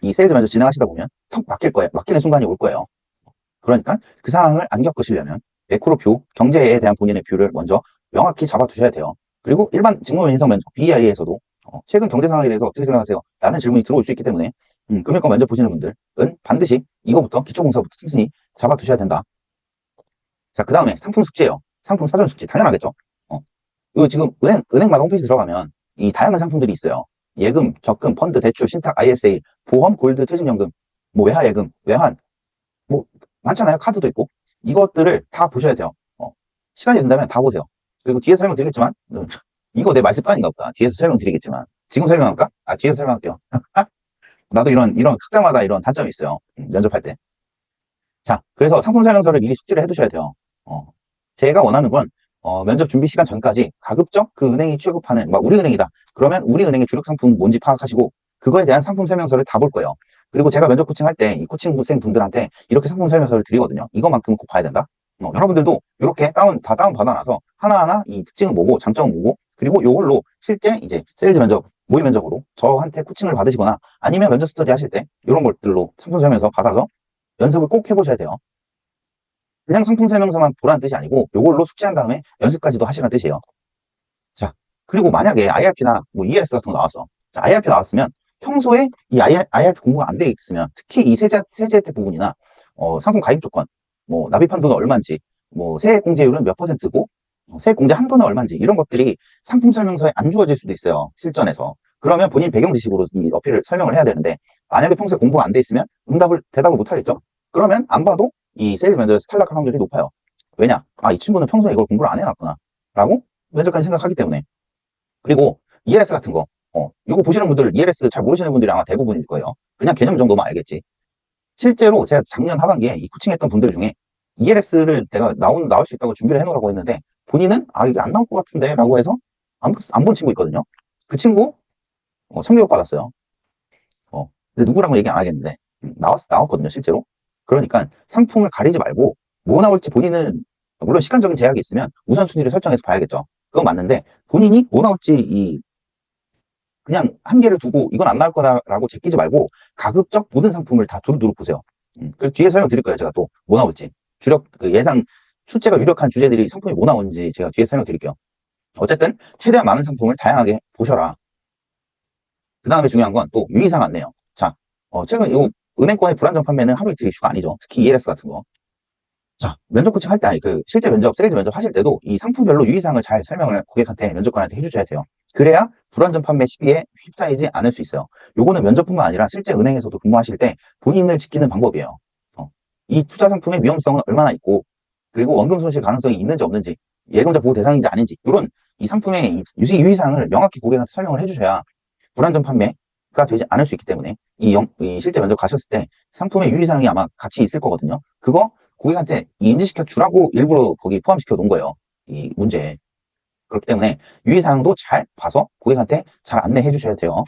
이 세일즈 면접 진행하시다 보면 턱 막힐 거예요. 막히는 순간이 올 거예요. 그러니까 그 상황을 안 겪으시려면 매크로 뷰, 경제에 대한 본인의 뷰를 먼저 명확히 잡아두셔야 돼요. 그리고 일반 직무원 인성 면접, BI에서도 최근 경제 상황에 대해서 어떻게 생각하세요? 라는 질문이 들어올 수 있기 때문에 금융권 면접 보시는 분들은 반드시 이거부터 기초공사부터 튼튼히 잡아두셔야 된다. 자, 그 다음에 상품 숙지예요. 상품 사전 숙지 당연하겠죠. 이거 지금 은행마다 홈페이지 들어가면 이 다양한 상품들이 있어요. 예금, 적금, 펀드, 대출, 신탁, ISA, 보험, 골드, 퇴직연금, 외화예금, 외환, 많잖아요. 카드도 있고. 이것들을 다 보셔야 돼요. 시간이 된다면 다 보세요. 그리고 뒤에서 설명드리겠지만, 이거 내 말습관인가 보다. 뒤에서 설명드리겠지만. 지금 설명할까? 뒤에서 설명할게요. 나도 이런 각자마다 이런 단점이 있어요. 면접할 때. 자, 그래서 상품 설명서를 미리 숙지를 해두셔야 돼요. 제가 원하는 건, 면접 준비 시간 전까지 가급적 그 은행이 취급하는, 막 우리은행이다. 그러면 우리은행의 주력 상품 뭔지 파악하시고, 그거에 대한 상품 설명서를 다 볼 거예요. 그리고 제가 면접 코칭할 때 이 코칭생 분들한테 이렇게 상품 설명서를 드리거든요. 이것만큼은 꼭 봐야 된다. 여러분들도 이렇게 다 다운 받아놔서 하나하나 이 특징은 뭐고, 장점은 뭐고, 그리고 이걸로 실제 이제 세일즈 면접, 모의 면접으로 저한테 코칭을 받으시거나 아니면 면접 스터디 하실 때 이런 것들로 상품 설명서 받아서 연습을 꼭 해보셔야 돼요. 그냥 상품 설명서만 보라는 뜻이 아니고 이걸로 숙지한 다음에 연습까지도 하시라는 뜻이에요. 자, 그리고 만약에 IRP나 뭐 ELS 같은 거 나왔어. 자, IRP 나왔으면 평소에 이 IRP 공부가 안 돼 있으면 특히 이 세제 혜택 부분이나 상품 가입 조건, 뭐 납입 한도는 얼마인지, 뭐 세액 공제율은 몇 %고, 세액 공제 한도는 얼마인지 이런 것들이 상품 설명서에 안 주어질 수도 있어요. 실전에서. 그러면 본인 배경 지식으로 이 어필을 설명을 해야 되는데 만약에 평소에 공부가 안 돼 있으면 대답을 못 하겠죠. 그러면 안 봐도 이 세일즈 면접에서 탈락할 확률이 높아요. 왜냐? 아, 이 친구는 평소에 이걸 공부를 안 해놨구나. 라고 면접관이 생각하기 때문에. 그리고 ELS 같은 거, 이거 보시는 분들 ELS 잘 모르시는 분들이 아마 대부분일 거예요. 그냥 개념 정도만 알겠지. 실제로 제가 작년 하반기에 이 코칭했던 분들 중에 ELS를 내가 나올 수 있다고 준비를 해놓으라고 했는데 본인은 아, 이게 안 나올 것 같은데 라고 해서 안 본 친구 있거든요. 그 친구 성격 받았어요. 근데 누구라고 얘기 안 하겠는데 나왔거든요, 실제로. 그러니까 상품을 가리지 말고 뭐 나올지 본인은 물론 시간적인 제약이 있으면 우선순위를 설정해서 봐야겠죠. 그건 맞는데 본인이 뭐 나올지 그냥 한계를 두고 이건 안 나올 거다라고 제끼지 말고 가급적 모든 상품을 다 두루두루 보세요. 그 뒤에 설명 드릴 거예요. 제가 또 뭐 나올지 주력 그 예상 출제가 유력한 주제들이 상품이 뭐 나오는지 제가 뒤에 설명 드릴게요. 어쨌든 최대한 많은 상품을 다양하게 보셔라. 그 다음에 중요한 건 또 유의사항 안내요. 자, 최근 이 은행권의 불안전 판매는 하루 이틀 이슈가 아니죠. 특히 ELS 같은 거. 자, 면접 코칭 할 때, 아니, 실제 면접, 세일즈 면접 하실 때도 이 상품별로 유의사항을 잘 설명을 고객한테, 면접관한테 해주셔야 돼요. 그래야 불안전 판매 시비에 휩싸이지 않을 수 있어요. 요거는 면접뿐만 아니라 실제 은행에서도 근무하실 때 본인을 지키는 방법이에요. 이 투자 상품의 위험성은 얼마나 있고, 그리고 원금 손실 가능성이 있는지 없는지, 예금자 보호 대상인지 아닌지, 이런 이 상품의 유의사항을 명확히 고객한테 설명을 해주셔야 불안전 판매가 되지 않을 수 있기 때문에 이 실제 면접 가셨을 때 상품의 유의사항이 아마 같이 있을 거거든요. 그거 고객한테 인지시켜 주라고 일부러 거기 포함시켜 놓은 거예요. 이 문제에. 그렇기 때문에 유의사항도 잘 봐서 고객한테 잘 안내해 주셔야 돼요.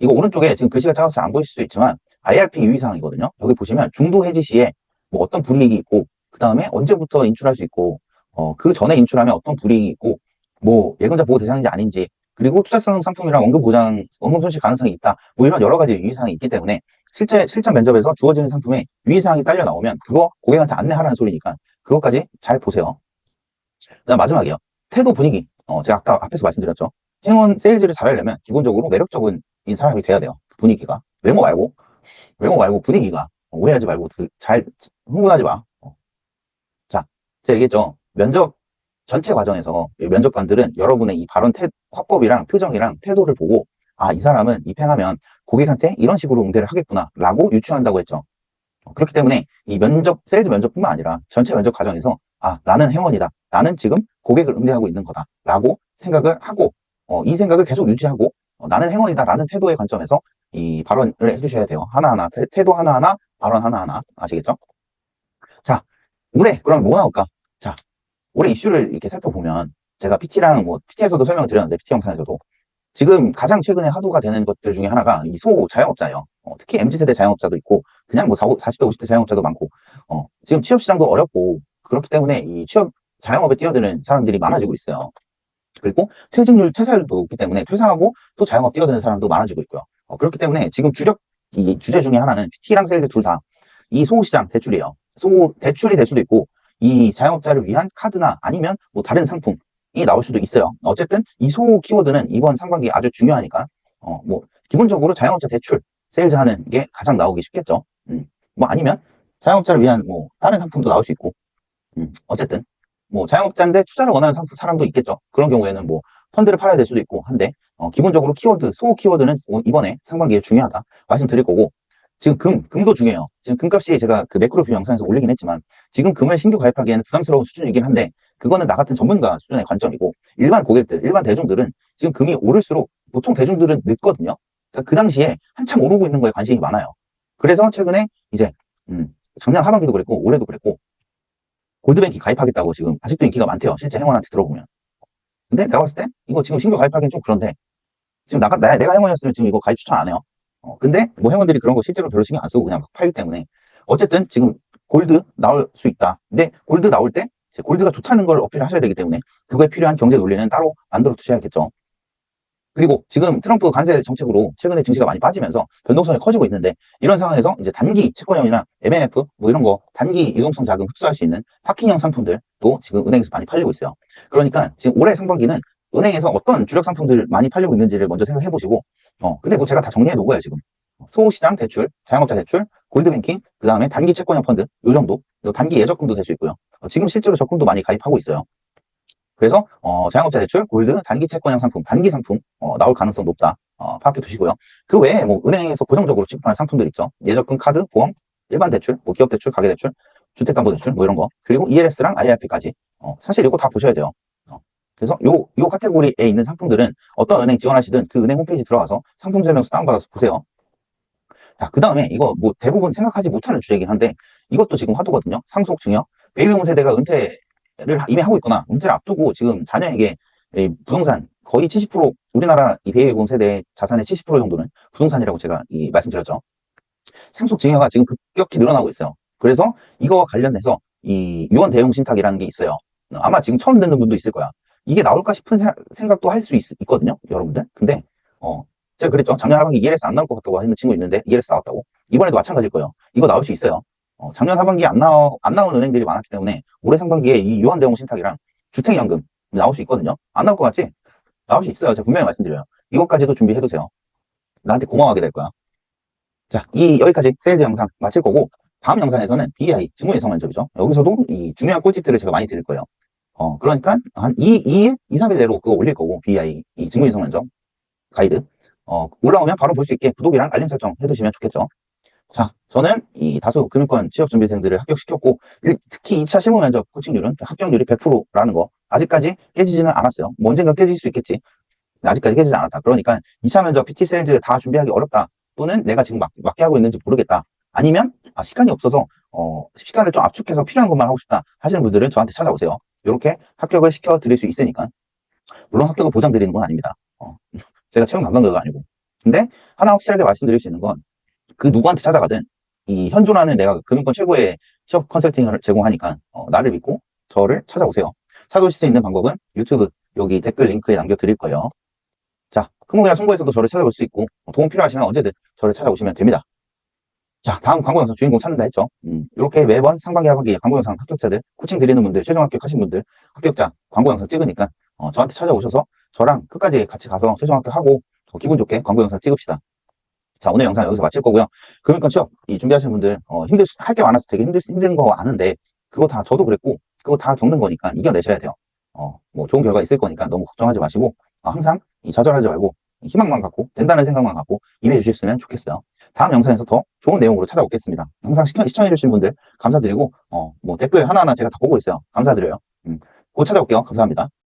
이거 오른쪽에 지금 글씨가 작아서 잘 안 보일 수도 있지만 IRP 유의사항이거든요. 여기 보시면 중도 해지 시에 뭐 어떤 불이익이 있고 그 다음에 언제부터 인출할 수 있고 그 전에 인출하면 어떤 불이익이 있고 뭐 예금자 보호 대상인지 아닌지 그리고 투자성 상품이랑 원금 손실 가능성이 있다. 뭐 이런 여러 가지 유의사항이 있기 때문에 실전 면접에서 주어지는 상품에 유의사항이 딸려 나오면 그거 고객한테 안내하라는 소리니까 그것까지 잘 보세요. 그다음 마지막이요. 태도 분위기. 제가 아까 앞에서 말씀드렸죠. 행원 세일즈를 잘하려면 기본적으로 매력적인 사람이 돼야 돼요. 분위기가. 외모 말고 분위기가. 오해하지 말고 잘 흥분하지 마. 자, 제가 얘기했죠. 면접 전체 과정에서 면접관들은 여러분의 이 발언 화법이랑 표정이랑 태도를 보고 아, 이 사람은 입행하면 고객한테 이런 식으로 응대를 하겠구나 라고 유추한다고 했죠. 그렇기 때문에 이 세일즈 면접뿐만 아니라 전체 면접 과정에서 아, 나는 행원이다. 나는 지금 고객을 응대하고 있는 거다. 라고 생각을 하고 이 생각을 계속 유지하고 나는 행원이다. 라는 태도의 관점에서 이 발언을 해주셔야 돼요. 하나하나, 태도 하나하나, 발언 하나하나. 아시겠죠? 자, 올해 그럼 뭐 나올까? 자, 올해 이슈를 이렇게 살펴보면 제가 PT에서도 설명을 드렸는데 PT 영상에서도 지금 가장 최근에 하도가 되는 것들 중에 하나가 이 소자영업자예요. 특히 MZ세대 자영업자도 있고 그냥 뭐 40대 50대 자영업자도 많고 지금 취업시장도 어렵고 그렇기 때문에 이 자영업에 뛰어드는 사람들이 많아지고 있어요. 그리고 퇴사율도 높기 때문에 퇴사하고 또 자영업 뛰어드는 사람도 많아지고 있고요. 그렇기 때문에 지금 이 주제 중에 하나는 PT랑 세일즈 둘 다 이 소시장 대출이에요. 대출이 될 수도 있고 이 자영업자를 위한 카드나 아니면 뭐 다른 상품이 나올 수도 있어요. 어쨌든 이 소 키워드는 이번 상반기에 아주 중요하니까 뭐 기본적으로 자영업자 대출 세일즈 하는 게 가장 나오기 쉽겠죠. 뭐 아니면 자영업자를 위한 뭐 다른 상품도 나올 수 있고 어쨌든 뭐 자영업자인데 투자를 원하는 사람도 있겠죠. 그런 경우에는 뭐 펀드를 팔아야 될 수도 있고 한데 기본적으로 소 키워드는 이번에 상반기에 중요하다 말씀드릴 거고 지금 금도 중요해요. 지금 금값이 제가 그 매크로 뷰 영상에서 올리긴 했지만 지금 금을 신규 가입하기에는 부담스러운 수준이긴 한데 그거는 나 같은 전문가 수준의 관점이고 일반 고객들, 일반 대중들은 지금 금이 오를수록 보통 대중들은 늦거든요. 그러니까 그 당시에 한참 오르고 있는 거에 관심이 많아요. 그래서 최근에 이제 작년 하반기도 그랬고 올해도 그랬고 골드뱅킹 가입하겠다고 지금 아직도 인기가 많대요. 실제 행원한테 들어보면. 근데 내가 봤을 때 이거 지금 신규 가입하기엔 좀 그런데 지금 내가 행원이었으면 지금 이거 가입 추천 안 해요. 근데 뭐 행원들이 그런 거 실제로 별로 신경 안 쓰고 그냥 막 팔기 때문에 어쨌든 지금 골드 나올 수 있다. 근데 골드 나올 때 골드가 좋다는 걸 어필을 하셔야 되기 때문에 그거에 필요한 경제 논리는 따로 만들어 두셔야겠죠. 그리고 지금 트럼프 관세 정책으로 최근에 증시가 많이 빠지면서 변동성이 커지고 있는데 이런 상황에서 이제 단기 채권형이나 MMF 뭐 이런 거 단기 유동성 자금 흡수할 수 있는 파킹형 상품들도 지금 은행에서 많이 팔리고 있어요. 그러니까 지금 올해 상반기는 은행에서 어떤 주력 상품들 많이 팔리고 있는지를 먼저 생각해 보시고 근데 뭐 제가 다 정리해 놓은 지금 소시장 대출, 자영업자 대출, 골드뱅킹, 그 다음에 단기 채권형 펀드 요 정도 단기 예적금도 될 수 있고요. 지금 실제로 적금도 많이 가입하고 있어요. 그래서 자영업자 대출, 골드, 단기 채권형 상품, 단기 상품 나올 가능성 높다. 파악해 두시고요. 그 외에 뭐 은행에서 고정적으로 취급하는 상품들 있죠. 예적금, 카드, 보험, 일반 대출, 뭐 기업 대출, 가계 대출, 주택담보대출 뭐 이런 거. 그리고 ELS랑 IRP까지. 사실 이거 다 보셔야 돼요. 그래서 요 카테고리에 있는 상품들은 어떤 은행 지원하시든 그 은행 홈페이지 들어가서 상품 설명서 다운받아서 보세요. 자, 그 다음에 이거 뭐 대부분 생각하지 못하는 주제이긴 한데 이것도 지금 화두거든요. 상속 증여. 베이비붐 세대가 은퇴를 이미 하고 있거나 은퇴를 앞두고 지금 자녀에게 이 부동산 거의 70% 우리나라 이 베이비붐 세대의 자산의 70% 정도는 부동산이라고 제가 말씀드렸죠. 상속 증여가 지금 급격히 늘어나고 있어요. 그래서 이거와 관련해서 이 유언 대용 신탁이라는 게 있어요. 아마 지금 처음 듣는 분도 있을 거야. 이게 나올까 싶은 생각도 할 수 있거든요, 여러분들. 근데 제가 그랬죠. 작년 하반기 ELS 안 나올 것 같다고 하는 친구 있는데 ELS 나왔다고. 이번에도 마찬가지일 거예요. 이거 나올 수 있어요. 작년 하반기에 안 나온 은행들이 많았기 때문에 올해 상반기에 이 유한 대용 신탁이랑 주택연금 나올 수 있거든요. 안 나올 것 같지? 나올 수 있어요. 제가 분명히 말씀드려요. 이것까지도 준비해두세요. 나한테 고마워하게 될 거야. 자, 여기까지 세일즈 영상 마칠 거고 다음 영상에서는 BI 증후인성 면접이죠. 여기서도 이 중요한 꿀팁들을 제가 많이 드릴 거예요. 그러니까 한 2일, 2, 3일 내로 그거 올릴 거고 BI 이 증후인성 면접 가이드 올라오면 바로 볼 수 있게 구독이랑 알림 설정 해두시면 좋겠죠. 자, 저는 이 다수 금융권 취업준비생들을 합격시켰고 특히 2차 실무 면접 코칭률은 합격률이 100%라는 거 아직까지 깨지지는 않았어요. 뭐 언젠가 깨질 수 있겠지. 아직까지 깨지지 않았다. 그러니까 2차 면접 PT 세일즈 다 준비하기 어렵다. 또는 내가 지금 맞게 하고 있는지 모르겠다. 아니면 시간이 없어서 시간을 좀 압축해서 필요한 것만 하고 싶다 하시는 분들은 저한테 찾아오세요. 이렇게 합격을 시켜드릴 수 있으니까. 물론 합격을 보장드리는 건 아닙니다. 제가 채용 담당자도 아니고. 근데 하나 확실하게 말씀드릴 수 있는 건 그 누구한테 찾아가든 이 현존하는 내가 금융권 최고의 취업 컨설팅을 제공하니까 나를 믿고 저를 찾아오세요. 찾아오실 수 있는 방법은 유튜브 여기 댓글 링크에 남겨드릴 거예요. 자, 금융이나 송고에서도 저를 찾아볼 수 있고 도움 필요하시면 언제든 저를 찾아오시면 됩니다. 자, 다음 광고 영상 주인공 찾는다 했죠. 이렇게 매번 상반기 하반기 광고 영상 합격자들 코칭 드리는 분들 최종 합격하신 분들 합격자 광고 영상 찍으니까 저한테 찾아오셔서 저랑 끝까지 같이 가서 최종 합격하고 기분 좋게 광고 영상 찍읍시다. 자, 오늘 영상 여기서 마칠 거고요. 금융권 취업 준비하시는 분들 할 게 많아서 되게 힘든 거 아는데 그거 다 저도 그랬고 그거 다 겪는 거니까 이겨내셔야 돼요. 뭐 좋은 결과 있을 거니까 너무 걱정하지 마시고 항상 좌절하지 말고 희망만 갖고 된다는 생각만 갖고 임해 주셨으면 좋겠어요. 다음 영상에서 더 좋은 내용으로 찾아오겠습니다. 항상 시청해 주신 분들 감사드리고 뭐 댓글 하나하나 제가 다 보고 있어요. 감사드려요. 곧 찾아올게요. 감사합니다.